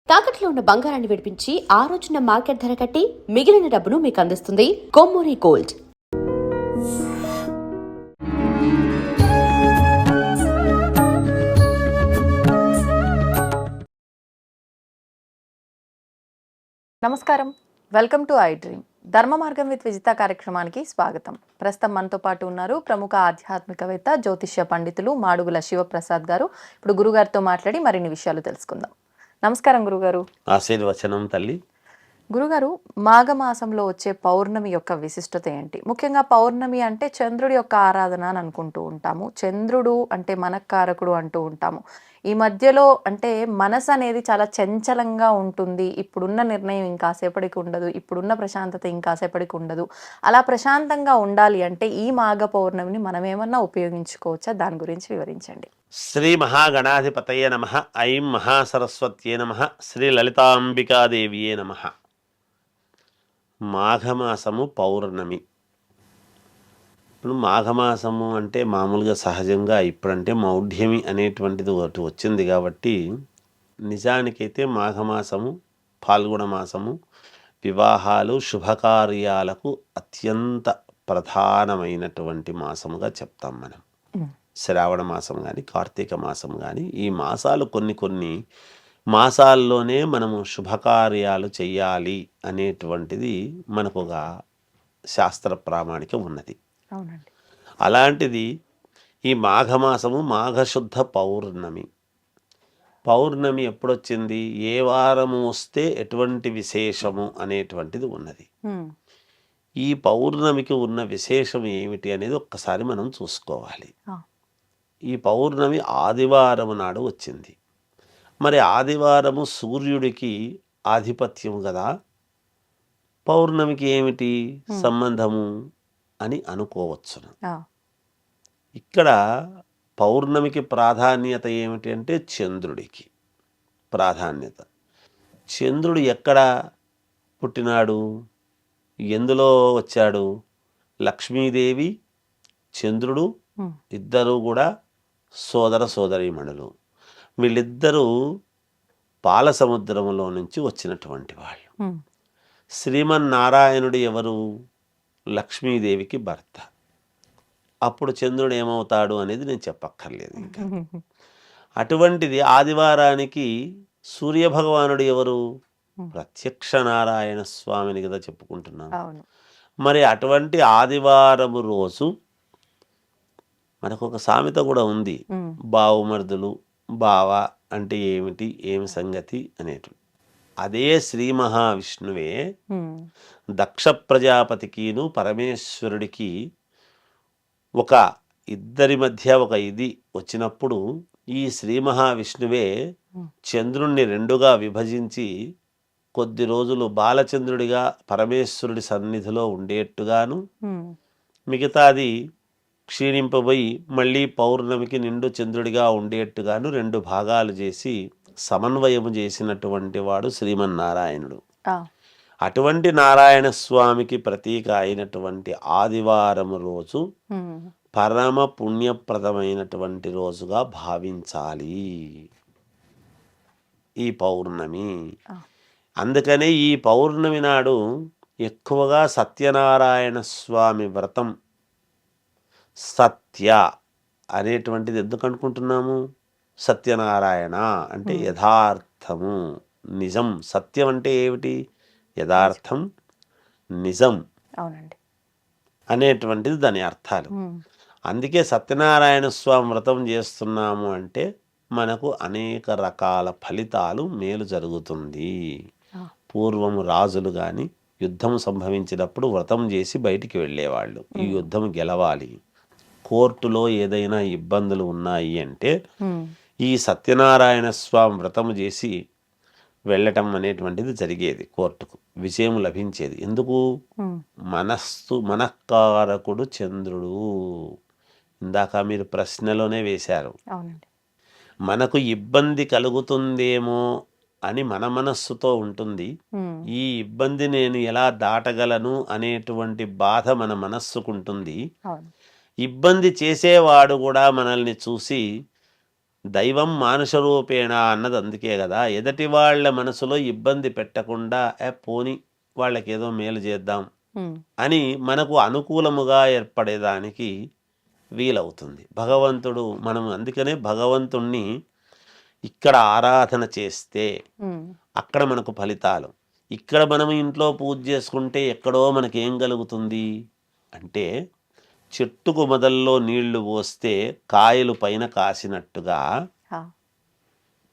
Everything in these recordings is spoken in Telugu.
తాకట్లో ఉన్న బంగారాన్ని విడిపించి ఆ రోజున మార్కెట్ ధర కట్టి మిగిలిన డబ్బును మీకు అందిస్తుంది కొమ్మూరి గోల్డ్. నమస్కారం, వెల్కమ్ టు ఐ డ్రీమ్. ధర్మ మార్గం విత్ విజిత కార్యక్రమానికి స్వాగతం. ప్రస్తుతం మనతో పాటు ఉన్నారు ప్రముఖ ఆధ్యాత్మికవేత్త, జ్యోతిష్య పండితులు మాడుగుల శివప్రసాద్ గారు. ఇప్పుడు గురుగారితో మాట్లాడి మరిన్ని విషయాలు తెలుసుకుందాం. నమస్కారం గురుగారు. ఆశీర్వచనం తల్లి. గురుగారు, మాఘమాసంలో వచ్చే పౌర్ణమి యొక్క విశిష్టత ఏంటి? ముఖ్యంగా పౌర్ణమి అంటే చంద్రుడి యొక్క ఆరాధన అని అనుకుంటూ ఉంటాము. చంద్రుడు అంటే మనకారకుడు అంటూ ఉంటాము. ఈ మధ్యలో అంటే మనసు అనేది చాలా చంచలంగా ఉంటుంది. ఇప్పుడున్న నిర్ణయం ఇంకాసేపటికి ఉండదు, ఇప్పుడున్న ప్రశాంతత ఇంకాసేపటికి ఉండదు. అలా ప్రశాంతంగా ఉండాలి అంటే ఈ మాఘ పౌర్ణమిని మనం ఏమన్నా ఉపయోగించుకోవచ్చా? దాని గురించి వివరించండి. శ్రీ మహాగణాధిపతయే నమః. ఐం మహాసరస్వత్యే నమః. శ్రీ లలితాంబికాదేవియే నమః. మాఘమాసము పౌర్ణమి. ఇప్పుడు మాఘమాసము అంటే మామూలుగా సహజంగా ఇప్పుడంటే మౌఢ్యమి అనేటువంటిది ఒకటి వచ్చింది కాబట్టి నిజానికైతే మాఘమాసము పాల్గొన మాసము వివాహాలు శుభకార్యాలకు అత్యంత ప్రధానమైనటువంటి మాసముగా చెప్తాం మనం. శ్రావణ మాసం కానీ కార్తీక మాసం కానీ ఈ మాసాలు కొన్ని మాసాల్లోనే మనము శుభకార్యాలు చెయ్యాలి అనేటువంటిది మనకు ఒక శాస్త్ర ప్రామాణికం ఉన్నది. అవునండి. అలాంటిది ఈ మాఘమాసము మాఘశుద్ధ పౌర్ణమి. పౌర్ణమి ఎప్పుడొచ్చింది, ఏ వారము వస్తే ఎటువంటి విశేషము అనేటువంటిది ఉన్నది. ఈ పౌర్ణమికి ఉన్న విశేషం ఏమిటి అనేది ఒక్కసారి మనం చూసుకోవాలి. ఈ పౌర్ణమి ఆదివారం నాడు వచ్చింది. మరి ఆదివారము సూర్యుడికి ఆధిపత్యం కదా, పౌర్ణమికి ఏమిటి సంబంధము అని అనుకోవచ్చును. ఇక్కడ పౌర్ణమికి ప్రాధాన్యత ఏమిటి అంటే చంద్రుడికి ప్రాధాన్యత. చంద్రుడు ఎక్కడ పుట్టినాడు, ఎందులో వచ్చాడు? లక్ష్మీదేవి చంద్రుడు ఇద్దరు కూడా సోదర సోదరీమణులు. వీళ్ళిద్దరూ పాల సముద్రంలో నుంచి వచ్చినటువంటి వాళ్ళు. శ్రీమన్నారాయణుడు ఎవరు? లక్ష్మీదేవికి భర్త. అప్పుడు చంద్రుడు ఏమవుతాడు అనేది నేను చెప్పక్కర్లేదు ఇంకా. అటువంటిది ఆదివారానికి సూర్యభగవానుడు ఎవరు? ప్రత్యక్ష నారాయణ స్వామిని కదా చెప్పుకుంటున్నాం. మరి అటువంటి ఆదివారము రోజు మనకు ఒక సామెత కూడా ఉంది, బావుమర్దులు బావ అంటే ఏమిటి, ఏమి సంగతి అనేటువంటి. అదే శ్రీ మహావిష్ణువే దక్ష ప్రజాపతికిను పరమేశ్వరుడికి ఒక ఇద్దరి మధ్య ఒక ఇది వచ్చినప్పుడు ఈ శ్రీ మహావిష్ణువే చంద్రుణ్ణి రెండుగా విభజించి కొద్ది రోజులు బాలచంద్రుడిగా పరమేశ్వరుడి సన్నిధిలో ఉండేట్టుగాను, మిగతాది క్షీణింపబోయి మళ్ళీ పౌర్ణమికి నిండు చంద్రుడిగా ఉండేట్టుగాను రెండు భాగాలు చేసి సమన్వయము చేసినటువంటి వాడు శ్రీమన్నారాయణుడు. అటువంటి నారాయణ స్వామికి ప్రతీక అయినటువంటి ఆదివారము రోజు పరమ పుణ్యప్రదమైనటువంటి రోజుగా భావించాలి ఈ పౌర్ణమి. అందుకనే ఈ పౌర్ణమి నాడు ఎక్కువగా సత్యనారాయణ స్వామి వ్రతం, సత్య అనేటువంటిది ఎందుకు అనుకుంటున్నాము? సత్యనారాయణ అంటే యథార్థము, నిజం. సత్యం అంటే ఏమిటి? యథార్థం, నిజం అనేటువంటిది దాని అర్థాలు. అందుకే సత్యనారాయణ స్వామి వ్రతం చేస్తున్నాము అంటే మనకు అనేక రకాల ఫలితాలు మేలు జరుగుతుంది. పూర్వము రాజులు కానీ యుద్ధం సంభవించినప్పుడు వ్రతం చేసి బయటికి వెళ్ళేవాళ్ళు. ఈ యుద్ధం గెలవాలి, కోర్టులో ఏదైనా ఇబ్బందులు ఉన్నాయి అంటే ఈ సత్యనారాయణ స్వామి వ్రతము చేసి వెళ్ళటం అనేటువంటిది జరిగేది. కోర్టుకు విజయం లభించేది. ఎందుకు? మనఃకారకుడు చంద్రుడు. ఇందాక మీరు ప్రశ్నలోనే వేశారు. మనకు ఇబ్బంది కలుగుతుందేమో అని మన మనస్సుతో ఉంటుంది. ఈ ఇబ్బంది నేను ఎలా దాటగలను అనేటువంటి బాధ మన మనస్సుకుంటుంది. ఇబ్బంది చేసేవాడు కూడా మనల్ని చూసి దైవం మానుష రూపేణ అన్నది అందుకే కదా, ఎదటి వాళ్ళ మనసులో ఇబ్బంది పెట్టకుండా పోని వాళ్ళకి ఏదో మేలు చేద్దాం అని మనకు అనుకూలముగా ఏర్పడేదానికి వీలవుతుంది భగవంతుడు. మనం అందుకనే భగవంతుణ్ణి ఇక్కడ ఆరాధన చేస్తే అక్కడ మనకు ఫలితాలు, ఇక్కడ మనం ఇంట్లో పూజ చేసుకుంటే ఎక్కడో మనకి ఏం కలుగుతుంది అంటే చెట్టుకు మొదల్లో నీళ్లు పోస్తే కాయలు పైన కాసినట్టుగా,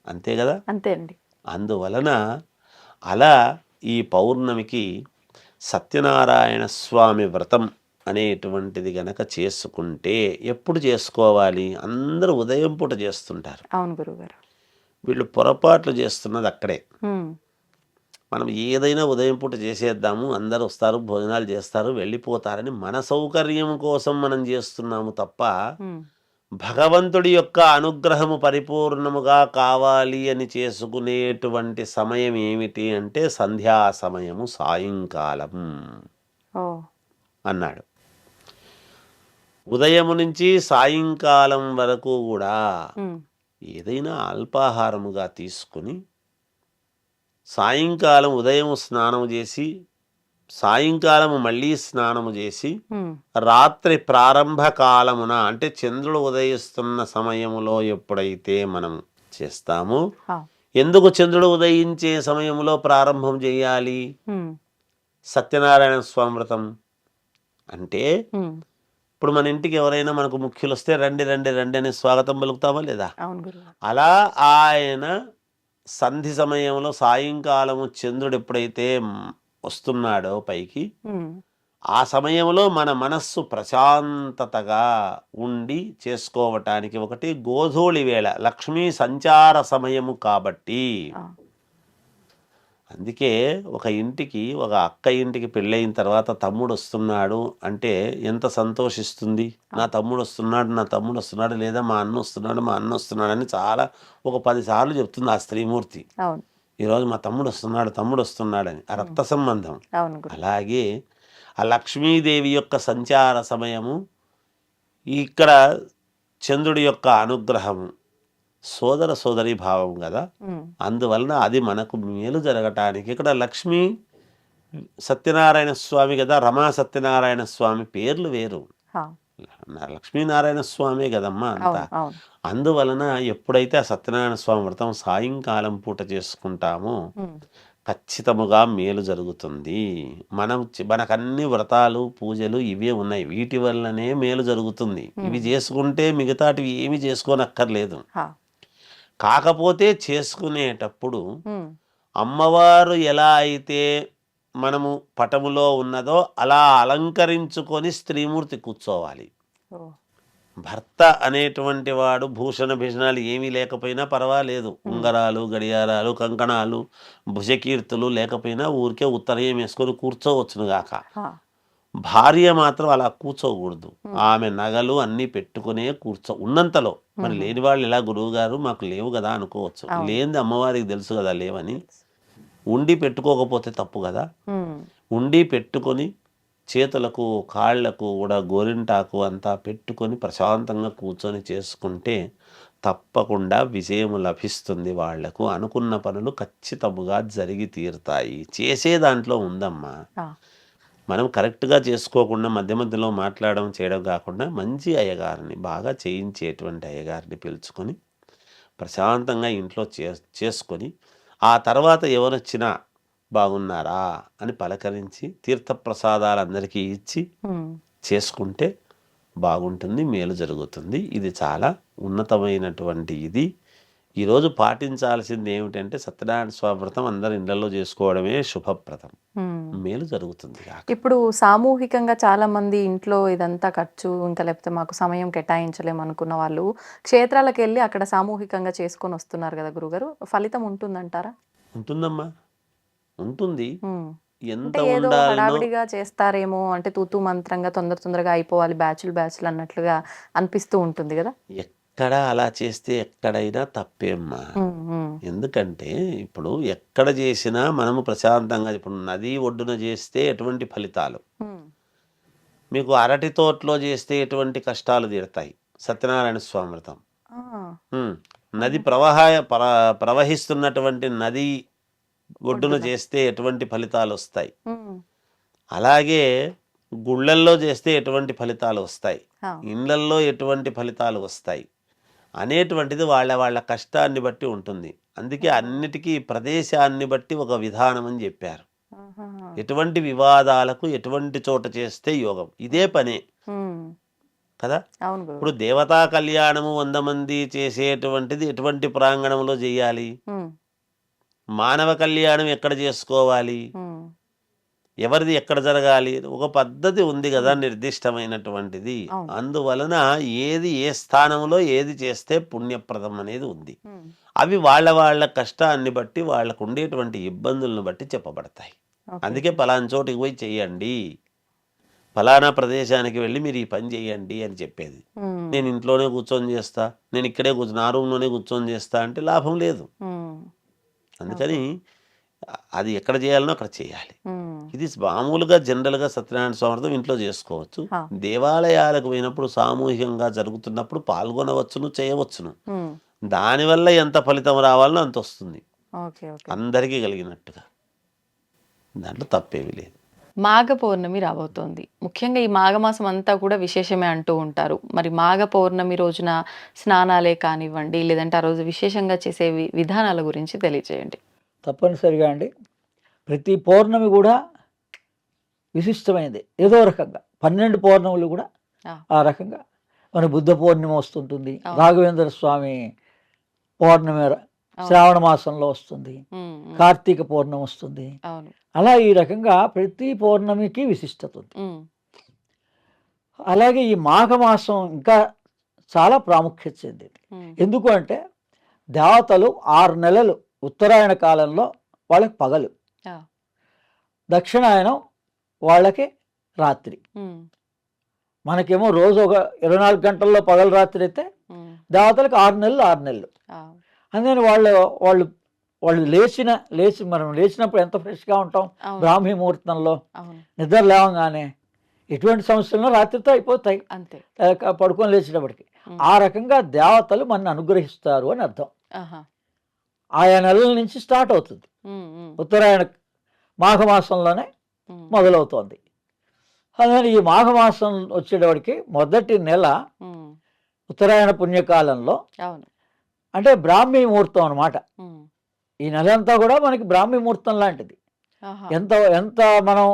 అంతే కదా, అంతే అండి. అందువలన అలా ఈ పౌర్ణమికి సత్యనారాయణ స్వామి వ్రతం అనేటువంటిది గనక చేసుకుంటే, ఎప్పుడు చేసుకోవాలి, అందరూ ఉదయం పూట చేస్తుంటారు. అవును గురుగారు. వీళ్ళు పొరపాట్లు చేస్తున్నది అక్కడే. మనం ఏదైనా ఉదయం పూట చేసేద్దాము, అందరూ వస్తారు, భోజనాలు చేస్తారు, వెళ్ళిపోతారని మన సౌకర్యం కోసం మనం చేస్తున్నాము తప్ప భగవంతుడి యొక్క అనుగ్రహము పరిపూర్ణముగా కావాలి అని చేసుకునేటువంటి సమయం ఏమిటి అంటే సంధ్యా సమయము, సాయంకాలం అన్నాడు. ఉదయము నుంచి సాయంకాలం వరకు కూడా ఏదైనా అల్పాహారముగా తీసుకుని సాయంకాలం ఉదయం స్నానము చేసి సాయంకాలము మళ్ళీ స్నానము చేసి రాత్రి ప్రారంభ కాలమున అంటే చంద్రుడు ఉదయిస్తున్న సమయములో ఎప్పుడైతే మనం చేస్తామో, ఎందుకు చంద్రుడు ఉదయించే సమయంలో ప్రారంభం చేయాలి సత్యనారాయణ స్వామి వ్రతం అంటే, ఇప్పుడు మన ఇంటికి ఎవరైనా మనకు ముఖ్యులు వస్తే రండి రండి రండి అని స్వాగతం పలుకుతామా లేదా? అలా ఆయన సంధి సమయంలో సాయంకాలము చంద్రుడు ఎప్పుడైతే వస్తున్నాడో పైకి, ఆ సమయంలో మన మనస్సు ప్రశాంతతగా ఉండి చేసుకోవటానికి ఒకటి గోధూళి వేళ లక్ష్మీ సంచార సమయము కాబట్టి. అందుకే ఒక ఇంటికి, ఒక అక్క ఇంటికి పెళ్ళయిన తర్వాత తమ్ముడు వస్తున్నాడు అంటే ఎంత సంతోషిస్తుంది. నా తమ్ముడు వస్తున్నాడు, నా తమ్ముడు వస్తున్నాడు, లేదా మా అన్న వస్తున్నాడు, మా అన్న వస్తున్నాడు అని చాలా ఒక 10 సార్లు చెప్తుంది ఆ స్త్రీమూర్తి. ఈరోజు మా తమ్ముడు వస్తున్నాడు, తమ్ముడు వస్తున్నాడని, ఆ రక్త సంబంధం. అలాగే ఆ లక్ష్మీదేవి యొక్క సంచార సమయము, ఇక్కడ చంద్రుడి యొక్క అనుగ్రహము, సోదర సోదరి భావం కదా, అందువలన అది మనకు మేలు జరగటానికి. ఇక్కడ లక్ష్మీ సత్యనారాయణ స్వామి కదా, రమా సత్యనారాయణ స్వామి పేర్లు వేరు, లక్ష్మీనారాయణ స్వామి కదమ్మా అంతా. అందువలన ఎప్పుడైతే ఆ సత్యనారాయణ స్వామి వ్రతం సాయంకాలం పూట చేసుకుంటామో ఖచ్చితముగా మేలు జరుగుతుంది. మనకన్ని వ్రతాలు పూజలు ఇవే ఉన్నాయి, వీటి వల్లనే మేలు జరుగుతుంది. ఇవి చేసుకుంటే మిగతాటివి ఏమి చేసుకోనక్కర్లేదు. కాకపోతే చేసుకునేటప్పుడు అమ్మవారు ఎలా అయితే మనము పటములో ఉన్నదో అలా అలంకరించుకొని స్త్రీమూర్తి కూర్చోవాలి. భర్త అనేటువంటి వాడు భూషణ భీషణాలు ఏమీ లేకపోయినా పర్వాలేదు, ఉంగరాలు, గడియారాలు, కంకణాలు, భుజకీర్తులు లేకపోయినా ఊరికే ఉత్తరయం వేసుకొని కూర్చోవచ్చును గాక. భార్య మాత్రం అలా కూర్చోకూడదు. ఆమె నగలు అన్నీ పెట్టుకునే ఉన్నంతలో. మరి లేని వాళ్ళు ఇలా గురువు గారు మాకు లేవు కదా అనుకోవచ్చు. లేనిది అమ్మవారికి తెలుసు కదా లేవని. ఉండి పెట్టుకోకపోతే తప్పు కదా. ఉండి పెట్టుకొని చేతులకు కాళ్లకు కూడా గోరింటాకు అంతా పెట్టుకొని ప్రశాంతంగా కూర్చొని చేసుకుంటే తప్పకుండా విజయము లభిస్తుంది. వాళ్లకు అనుకున్న పనులు ఖచ్చితముగా జరిగి తీరుతాయి. చేసే దాంట్లో ఉందమ్మా. మనం కరెక్ట్గా చేసుకోకుండా మధ్య మధ్యలో మాట్లాడడం చేయడం కాకుండా మంచి అయ్యగారిని, బాగా చేయించేటువంటి అయ్యగారిని పిలుచుకొని ప్రశాంతంగా ఇంట్లో చేసుకొని ఆ తర్వాత ఎవరొచ్చినా బాగున్నారా అని పలకరించి తీర్థప్రసాదాలు అందరికీ ఇచ్చి చేసుకుంటే బాగుంటుంది, మేలు జరుగుతుంది. ఇది చాలా ఉన్నతమైనటువంటి ఇది. ఈరోజు పాటించాల్సింది ఏమిటంటే సత్యనారాయణ స్వామి వ్రతం అందరి ఇళ్లలో చేసుకోవడమే శుభప్రదం, మేలు జరుగుతుంది. ఇప్పుడు సామూహికంగా చాలా మంది ఇంట్లో ఇదంతా ఖర్చు, ఇంకా లేకపోతే మాకు సమయం కేటాయించలేము అనుకున్న వాళ్ళు క్షేత్రాలకు వెళ్ళి అక్కడ సామూహికంగా చేసుకొని వస్తున్నారు కదా గురుగారు, ఫలితం ఉంటుందంటారా? ఉంటుందమ్మా, ఉంటుంది. ఎంత ఏదో హడావిడిగా చేస్తారేమో అంటే తూతూ మంత్రంగా తొందరగా అయిపోవాలి, బ్యాచ్లు అన్నట్లుగా అనిపిస్తూ ఉంటుంది కదా. ఎక్కడ అలా చేస్తే ఎక్కడైనా తప్పేమ్మా. ఎందుకంటే ఇప్పుడు ఎక్కడ చేసినా మనము ప్రశాంతంగా, ఇప్పుడు నది ఒడ్డున చేస్తే ఎటువంటి ఫలితాలు, మీకు అరటి తోటలో చేస్తే ఎటువంటి కష్టాలు తీరుతాయి. సత్యనారాయణ స్వామి వ్రతం నది ప్రవహిస్తున్నటువంటి నది ఒడ్డున చేస్తే ఎటువంటి ఫలితాలు వస్తాయి, అలాగే గుళ్ళల్లో చేస్తే ఎటువంటి ఫలితాలు వస్తాయి, ఇళ్ళల్లో ఎటువంటి ఫలితాలు వస్తాయి అనేటువంటిది వాళ్ళ కష్టాన్ని బట్టి ఉంటుంది. అందుకే అన్నిటికీ ప్రదేశాన్ని బట్టి ఒక విధానం అని చెప్పారు. ఎటువంటి వివాదాలకు ఎటువంటి చోట చేస్తే యోగం, ఇదే పనే కదా. ఇప్పుడు దేవతా కళ్యాణము 100 మంది చేసేటువంటిది ఎటువంటి ప్రాంగణంలో చేయాలి, మానవ కళ్యాణం ఎక్కడ చేసుకోవాలి, ఎవరిది ఎక్కడ జరగాలి, ఒక పద్ధతి ఉంది కదా నిర్దిష్టమైనటువంటిది. అందువలన ఏది ఏ స్థానంలో ఏది చేస్తే పుణ్యప్రదం అనేది ఉంది. అవి వాళ్ళ కష్టాన్ని బట్టి వాళ్ళకు ఉండేటువంటి ఇబ్బందులను బట్టి చెప్పబడతాయి. అందుకే పలానా చోటికి పోయి చెయ్యండి, ఫలానా ప్రదేశానికి వెళ్ళి మీరు ఈ పని చేయండి అని చెప్పేది. నేను ఇంట్లోనే కూర్చొని చేస్తా, నేను ఇక్కడే నా రూమ్లోనే కూర్చొని చేస్తా అంటే లాభం లేదు. అందుకని అది ఎక్కడ చేయాలనో అక్కడ చేయాలి. ఇది మామూలుగా జనరల్గా సత్యనారాయణ స్వామి వ్రతం ఇంట్లో చేసుకోవచ్చు. దేవాలయాలకు పోయినప్పుడు సామూహికంగా జరుగుతున్నప్పుడు పాల్గొనవచ్చును, చేయవచ్చును. దానివల్ల ఎంత ఫలితం రావాలనో అంత వస్తుంది, అందరికీ కలిగినట్టుగా. దాంట్లో తప్పేమీ లేదు. మాఘ పౌర్ణమి రాబోతోంది. ముఖ్యంగా ఈ మాఘమాసం అంతా కూడా విశేషమే అంటూ ఉంటారు. మరి మాఘ పౌర్ణమి రోజున స్నానాలే కానివ్వండి, లేదంటే ఆ రోజు విశేషంగా చేసే విధానాల గురించి తెలియజేయండి. తప్పనిసరిగా అండి, ప్రతి పౌర్ణమి కూడా విశిష్టమైనది ఏదో రకంగా. 12 పౌర్ణములు కూడా ఆ రకంగా. మన బుద్ధ పౌర్ణమి వస్తుంటుంది, రాఘవేంద్ర స్వామి పౌర్ణమి శ్రావణ మాసంలో వస్తుంది, కార్తీక పౌర్ణమి వస్తుంది. అలా ఈ రకంగా ప్రతి పౌర్ణమికి విశిష్టత ఉంది. అలాగే ఈ మాఘమాసం ఇంకా చాలా ప్రాముఖ్యత చెందింది. ఎందుకు అంటే దేవతలు 6 నెలలు ఉత్తరాయణ కాలంలో వాళ్ళకి పగలు, దక్షిణాయనం వాళ్ళకి రాత్రి. మనకేమో రోజు ఒక 24 గంటల్లో పగలు రాత్రి అయితే దేవతలకు 6 నెలలు 6 నెలలు. అందుకని వాళ్ళు లేచి మనం లేచినప్పుడు ఎంత ఫ్రెష్గా ఉంటాం. బ్రాహ్మీ ముహూర్తంలో నిద్ర లేవగానే ఎటువంటి సమస్యలను రాత్రితో అయిపోతాయి, అంతే పడుకొని లేచేటప్పటికి. ఆ రకంగా దేవతలు మన అనుగ్రహిస్తారు అని అర్థం. ఆయా నెలల నుంచి స్టార్ట్ అవుతుంది. ఉత్తరాయణ మాఘమాసంలోనే మొదలవుతోంది. అందుకని ఈ మాఘమాసం వచ్చేటప్పటికి మొదటి నెల ఉత్తరాయణ పుణ్యకాలంలో, అంటే బ్రాహ్మీ ముహూర్తం అన్నమాట. ఈ నెల అంతా కూడా మనకి బ్రాహ్మీ ముహూర్తం లాంటిది. ఎంత మనం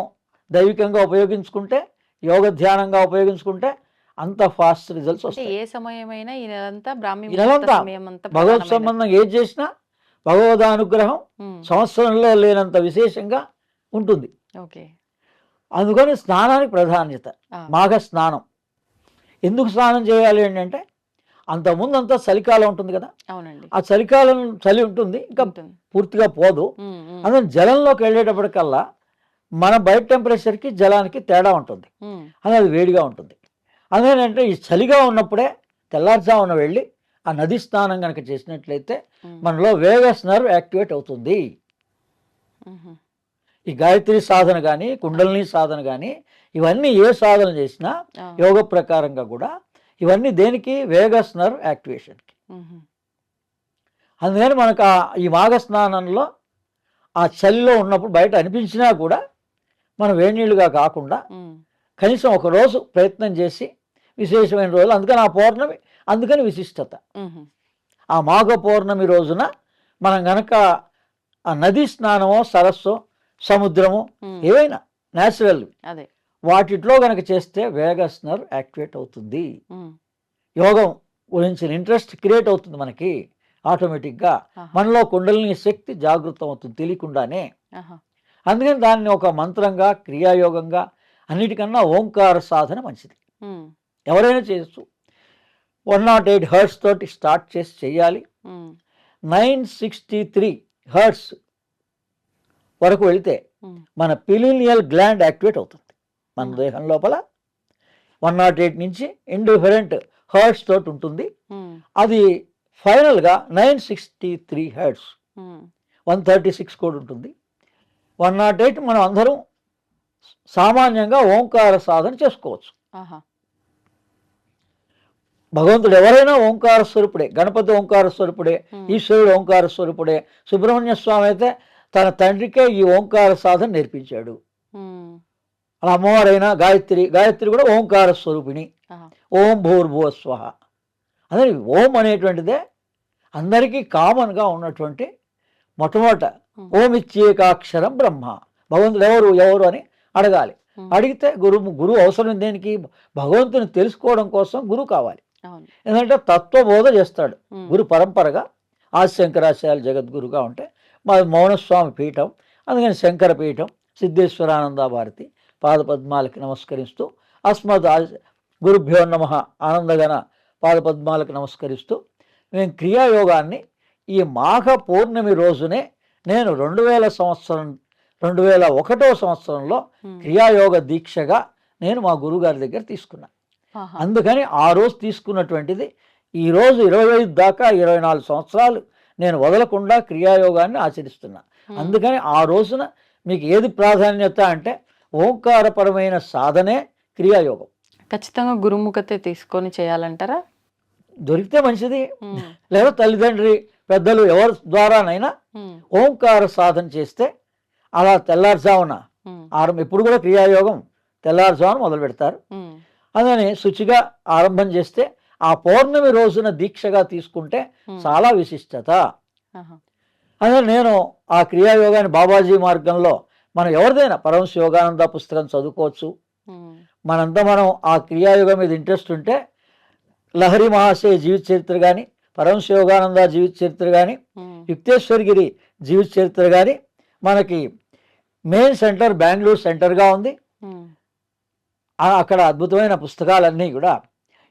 దైవికంగా ఉపయోగించుకుంటే, యోగ ధ్యానంగా ఉపయోగించుకుంటే అంత ఫాస్ట్ రిజల్ట్స్ వస్తాయి. ఏ సమయమైనా ఈ నెలంతా భగవత్ సంబంధం ఏది చేసినా భగవదానుగ్రహం సంవత్సరంలో లేనంత విశేషంగా ఉంటుంది. అందుకని స్నానానికి ప్రాధాన్యత. మాఘ స్నానం ఎందుకు స్నానం చేయాలి అంటే, అంతకుముందు అంతా చలికాలం ఉంటుంది కదా, ఆ చలికాలం చలి ఉంటుంది, ఇంకా పూర్తిగా పోదు. అందుకని జలంలోకి వెళ్ళేటప్పటికల్లా మన బయట టెంపరేచర్కి జలానికి తేడా ఉంటుంది, అది వేడిగా ఉంటుంది. అందుకనంటే ఈ చలిగా ఉన్నప్పుడే తెల్లారుజామున వెళ్ళి ఆ నది స్నానం కనుక చేసినట్లయితే మనలో వేగస్ నర్వ్ యాక్టివేట్ అవుతుంది. ఈ గాయత్రి సాధన కానీ, కుండలిని సాధన కానీ, ఇవన్నీ ఏ సాధన చేసినా యోగ ప్రకారంగా కూడా ఇవన్నీ దేనికి? వేగస్ నర్వ్ యాక్టివేషన్కి. అందుకని మనకు ఈ మాఘ స్నానంలో ఆ చలిలో ఉన్నప్పుడు బయట అనిపించినా కూడా మనం వేడినీళ్ళుగా కాకుండా కనీసం ఒక రోజు ప్రయత్నం చేసి విశేషమైన రోజులు. అందుకని ఆ పౌర్ణమి, అందుకని విశిష్టత. ఆ మాఘ పౌర్ణమి రోజున మనం గనక ఆ నదీ స్నానమో, సరస్సు, సముద్రము, ఏవైనా న్యాచురల్ వాటిలో గనక చేస్తే వేగస్ నర్వ్ యాక్టివేట్ అవుతుంది. యోగం గురించిన ఇంట్రెస్ట్ క్రియేట్ అవుతుంది మనకి ఆటోమేటిక్గా. మనలో కుండలిని శక్తి జాగృతం అవుతుంది తెలియకుండానే. అందుకని దాన్ని ఒక మంత్రంగా, క్రియాయోగంగా, అన్నిటికన్నా ఓంకార సాధన మంచిది. ఎవరైనా చేయొచ్చు. 108 హెర్ట్జ్ తోటి స్టార్ట్ చేసి చేయాలి. 963 హెర్ట్జ్ వరకు వెళితే మన పిలీనియల్ గ్లాండ్ యాక్టివేట్ అవుతుంది మన దేహం లోపల. 108 నుంచి ఇండిఫరెంట్ హెర్ట్జ్ తోటి ఉంటుంది. అది ఫైనల్గా 963 హెర్ట్జ్, 136 కూడా ఉంటుంది. 108 మనం అందరం సామాన్యంగా ఓంకార సాధన చేసుకోవచ్చు. భగవంతుడు ఎవరైనా ఓంకార స్వరూపుడే. గణపతి ఓంకార స్వరూపుడే, ఈశ్వరుడు ఓంకార స్వరూపుడే. సుబ్రహ్మణ్య స్వామి అయితే తన తండ్రికే ఈ ఓంకార సాధన నేర్పించాడు. అలా అమ్మవారైనా గాయత్రి కూడా ఓంకార స్వరూపిణి. ఓం భూర్భువ స్వహ. అదే ఓం అనేటువంటిదే అందరికీ కామన్గా ఉన్నటువంటి మొట్టమొదట ఓం ఇచ్చేకాక్షరం బ్రహ్మ. భగవంతుడు ఎవరు అని అడగాలి. అడిగితే గురువు అవసరం దేనికి? భగవంతుని తెలుసుకోవడం కోసం గురువు కావాలి. ఎందుకంటే తత్వబోధ చేస్తాడు గురు పరంపరగా. ఆదిశంకరాచార్య జగద్గురుగా ఉంటే మా మౌనస్వామి పీఠం, అందుకని శంకర పీఠం, సిద్ధేశ్వరానంద భారతి పాదపద్మాలకి నమస్కరిస్తూ, అస్మద్ గురుభ్యో నమః ఆనందగణ పాదపద్మాలకు నమస్కరిస్తూ నేను క్రియాయోగాన్ని ఈ మాఘ పౌర్ణమి రోజునే నేను 2001 సంవత్సరంలో క్రియాయోగ దీక్షగా నేను మా గురుగారి దగ్గర తీసుకున్నా. అందుకని ఆ రోజు తీసుకున్నటువంటిది ఈరోజు 25 దాకా 24 సంవత్సరాలు నేను వదలకుండా క్రియాయోగాన్ని ఆచరిస్తున్నా. అందుకని ఆ రోజున మీకు ఏది ప్రాధాన్యత అంటే ఓంకారపరమైన సాధనే క్రియాయోగం. ఖచ్చితంగా గురుముఖతే తీసుకొని చేయాలంటారా? దొరికితే మంచిది, లేదా తల్లిదండ్రి పెద్దలు ఎవరి ద్వారానైనా ఓంకార సాధన చేస్తే అలా తెల్లారుజామున ఎప్పుడు కూడా క్రియాయోగం తెల్లారుజామున మొదలు పెడతారు. అందుకని శుచిగా ఆరంభం చేస్తే ఆ పౌర్ణమి రోజున దీక్షగా తీసుకుంటే చాలా విశిష్టత. అదే నేను ఆ క్రియాయోగాన్ని బాబాజీ మార్గంలో మనం ఎవరిదైనా పరమశ యోగానంద పుస్తకం చదువుకోవచ్చు. మనం ఆ క్రియాయోగం మీద ఇంట్రెస్ట్ ఉంటే లహరి మహాశయ జీవిత చరిత్ర కానీ, పరమశ యోగానంద జీవిత చరిత్ర కానీ, యుక్తేశ్వరగిరి జీవిత చరిత్ర కానీ మనకి మెయిన్ సెంటర్ బెంగళూరు సెంటర్గా ఉంది. అక్కడ అద్భుతమైన పుస్తకాలన్నీ కూడా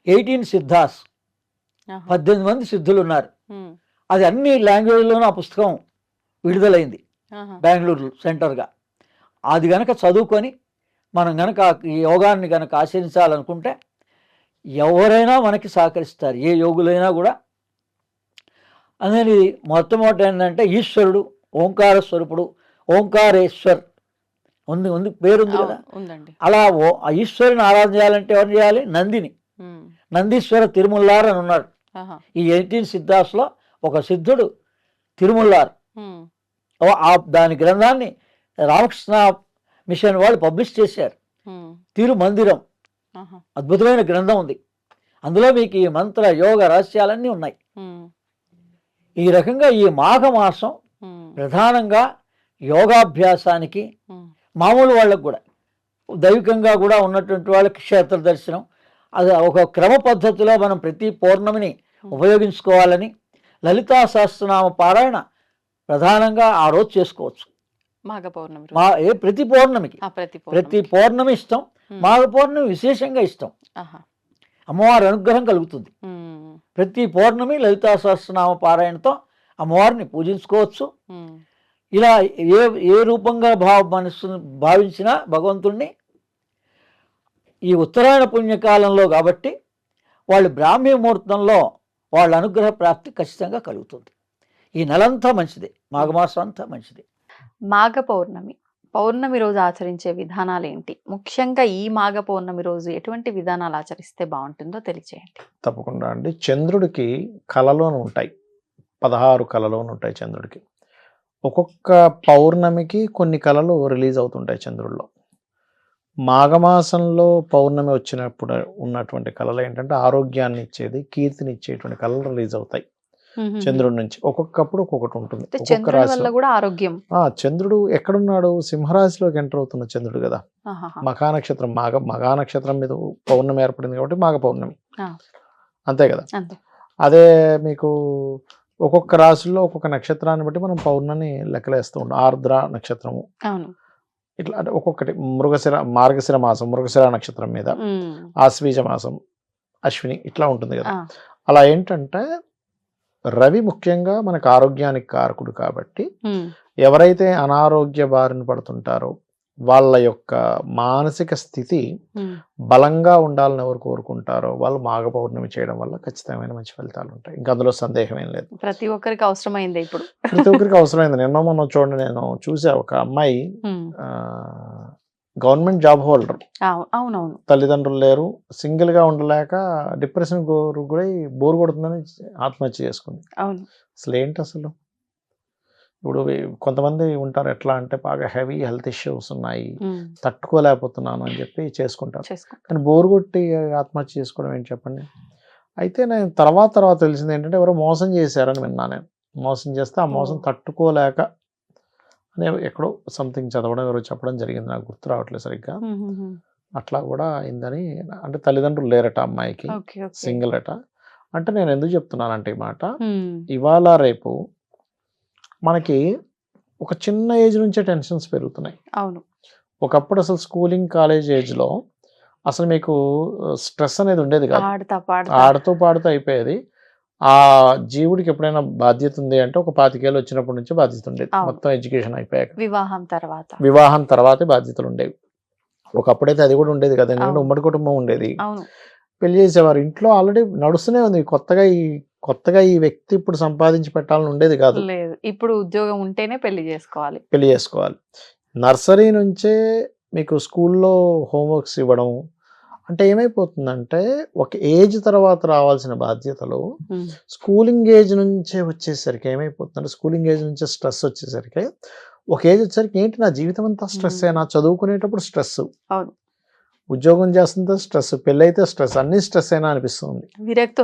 18 సిద్ధాస్, 18 మంది సిద్ధులు ఉన్నారు. అది అన్ని లాంగ్వేజ్లోనూ ఆ పుస్తకం విడుదలైంది బెంగళూరు సెంటర్గా. అది గనక చదువుకొని మనం గనక ఈ యోగాన్ని గనక ఆచరించాలనుకుంటే ఎవరైనా మనకి సహకరిస్తారు, ఏ యోగులైనా కూడా. అనేది మొట్టమొదటి ఏంటంటే ఈశ్వరుడు ఓంకార స్వరూపుడు, ఓంకారేశ్వర్ ఉంది పేరుంది కదా. అలా ఆ ఈశ్వరుని ఆరాధన చేయాలంటే ఎవరు చేయాలి? నందీశ్వర తిరుమల్లార్ అని ఉన్నాడు. ఈ 18 సిద్ధాస్లో ఒక సిద్ధుడు తిరుమల్లార్. దాని గ్రంథాన్ని రామకృష్ణ మిషన్ వాళ్ళు పబ్లిష్ చేశారు. తిరుమందిరం అద్భుతమైన గ్రంథం ఉంది. అందులో మీకు ఈ మంత్ర యోగ రహస్యాలన్నీ ఉన్నాయి. ఈ రకంగా ఈ మాఘమాసం ప్రధానంగా యోగాభ్యాసానికి, మామూలు వాళ్ళకు కూడా దైవికంగా కూడా ఉన్నటువంటి వాళ్ళకి క్షేత్ర దర్శనం, అది ఒక క్రమ పద్ధతిలో మనం ప్రతి పౌర్ణమిని ఉపయోగించుకోవాలని లలితా సహస్రనామ పారాయణ ప్రధానంగా ఆ రోజు చేసుకోవచ్చు. ప్రతి పౌర్ణమికి ప్రతి పౌర్ణమి ఇష్టం, మాఘ పౌర్ణమి విశేషంగా ఇష్టం. అమ్మవారి అనుగ్రహం కలుగుతుంది. ప్రతి పౌర్ణమి లలితా సహస్రనామ పారాయణతో అమ్మవారిని పూజించుకోవచ్చు. ఇలా ఏ రూపంగా భావించినా భగవంతుణ్ణి ఈ ఉత్తరాయణ పుణ్యకాలంలో కాబట్టి వాళ్ళు బ్రాహ్మీ ముహూర్తంలో వాళ్ళ అనుగ్రహ ప్రాప్తి ఖచ్చితంగా కలుగుతుంది. ఈ నెలంతా మంచిది, మాఘమాసం అంతా మంచిది. మాఘ పౌర్ణమి రోజు ఆచరించే విధానాలు ఏంటి? ముఖ్యంగా ఈ మాఘ పౌర్ణమి రోజు ఎటువంటి విధానాలు ఆచరిస్తే బాగుంటుందో తెలియజేయండి. తప్పకుండా అండి. చంద్రుడికి కళలోను ఉంటాయి, 16 కళలోను ఉంటాయి చంద్రుడికి. ఒక్కొక్క పౌర్ణమికి కొన్ని కళలు రిలీజ్ అవుతుంటాయి చంద్రుల్లో. మాఘమాసంలో పౌర్ణమి వచ్చినప్పుడు ఉన్నటువంటి కళలు ఏంటంటే ఆరోగ్యాన్ని ఇచ్చేది, కీర్తిని ఇచ్చేటువంటి కళలు రిలీజ్ అవుతాయి చంద్రుడి నుంచి. ఒక్కొక్కప్పుడు ఒక్కొక్కటి ఉంటుంది. ఒక్కొక్క రాశిలో కూడా ఆరోగ్యం. చంద్రుడు ఎక్కడున్నాడు? సింహరాశిలోకి ఎంటర్ అవుతున్న చంద్రుడు కదా. మఖా నక్షత్రం మఘా నక్షత్రం మీద పౌర్ణమి ఏర్పడింది కాబట్టి మాఘ పౌర్ణమి, అంతే కదా. అదే మీకు ఒక్కొక్క రాశుల్లో ఒక్కొక్క నక్షత్రాన్ని బట్టి మనం పౌర్ణమి లెక్కలేస్తూ ఉంటాం. ఆర్ద్ర నక్షత్రము ఇట్లా అంటే ఒక్కొక్కటి. మార్గశిర మాసం మృగశిర నక్షత్రం మీద, ఆశ్వీజ మాసం అశ్విని ఇట్లా ఉంటుంది కదా. అలా ఏంటంటే రవి ముఖ్యంగా మనకు ఆరోగ్యానికి కారకుడు కాబట్టి ఎవరైతే అనారోగ్య బారిన పడుతుంటారో వాళ్ళ యొక్క మానసిక స్థితి బలంగా ఉండాలని ఎవరు కోరుకుంటారో వాళ్ళు మాఘ పౌర్ణమి చేయడం వల్ల ఖచ్చితమైన మంచి ఫలితాలు ఉంటాయి. ఇంకా అందులో సందేహం ఏం లేదు. ప్రతి ఒక్కరికి అవసరమైంది. ఇప్పుడు ప్రతి ఒక్కరికి అవసరమైంది. నిన్న మొన్న చూడండి, నేను చూసా ఒక అమ్మాయి గవర్నమెంట్ జాబ్ హోల్డర్, అవునవును. తల్లిదండ్రులు లేరు, సింగిల్గా ఉండలేక డిప్రెషన్ కూడా బోర్ కొడుతుందని ఆత్మహత్య చేసుకుంది. అవును. అసలు ఏంటి అసలు? ఇప్పుడు కొంతమంది ఉంటారు ఎట్లా అంటే బాగా హెవీ హెల్త్ ఇష్యూస్ ఉన్నాయి, తట్టుకోలేకపోతున్నాను అని చెప్పి చేసుకుంటారు. కానీ బోర్ కొట్టి ఆత్మహత్య చేసుకోవడం ఏంటి చెప్పండి? అయితే నేను తర్వాత తెలిసింది ఏంటంటే ఎవరో మోసం చేశారని విన్నా నేను. మోసం చేస్తే ఆ మోసం తట్టుకోలేక అని ఎక్కడో సంథింగ్ చదవడం ఎవరో చెప్పడం జరిగింది, నాకు గుర్తు రావట్లేదు సరిగ్గా. అట్లా కూడా అయిందని, అంటే తల్లిదండ్రులు లేరట అమ్మాయికి, సింగిల్ అట. అంటే నేను ఎందుకు చెప్తున్నానంటే ఈ మాట, ఇవాళ రేపు మనకి ఒక చిన్న ఏజ్ నుంచే టెన్షన్స్ పెరుగుతున్నాయి. అవును. ఒకప్పుడు అసలు స్కూలింగ్ కాలేజ్ ఏజ్లో అసలు మీకు స్ట్రెస్ అనేది ఉండేది కాదు, ఆడుతూ పాడుతూ అయిపోయేది. ఆ జీవుడికి ఎప్పుడైనా బాధ్యత ఉంది అంటే ఒక 25 ఏళ్ళు వచ్చినప్పటి నుంచి బాధ్యత ఉండేది, మొత్తం ఎడ్యుకేషన్ అయిపోయాక. వివాహం తర్వాతే బాధ్యతలు ఉండేవి. ఒకప్పుడైతే అది కూడా ఉండేది కదా, ఎందుకంటే ఉమ్మడి కుటుంబం ఉండేది. పెళ్లి చేసేవారు, ఇంట్లో ఆల్రెడీ నడుస్తూనే ఉంది. కొత్తగా ఈ వ్యక్తి ఇప్పుడు సంపాదించి పెట్టాలని ఉండేది కాదు. ఇప్పుడు ఉద్యోగం ఉంటేనే పెళ్లి చేసుకోవాలి. నర్సరీ నుంచే మీకు స్కూల్లో హోంవర్క్స్ ఇవ్వడం, అంటే ఏమైపోతుందంటే ఒక ఏజ్ తర్వాత రావాల్సిన బాధ్యతలు స్కూలింగ్ ఏజ్ నుంచే వచ్చేసరికి ఏమైపోతుందంటే, స్కూలింగ్ ఏజ్ నుంచే స్ట్రెస్ వచ్చేసరికి ఒక ఏజ్ వచ్చేసరికి ఏంటి నా జీవితం అంతా స్ట్రెస్, నా చదువుకునేటప్పుడు స్ట్రెస్, ఉద్యోగం చేస్తుంటే స్ట్రెస్, పెళ్ళైతే స్ట్రెస్, అన్ని స్ట్రెస్ అయినా అనిపిస్తుంది, విరక్తి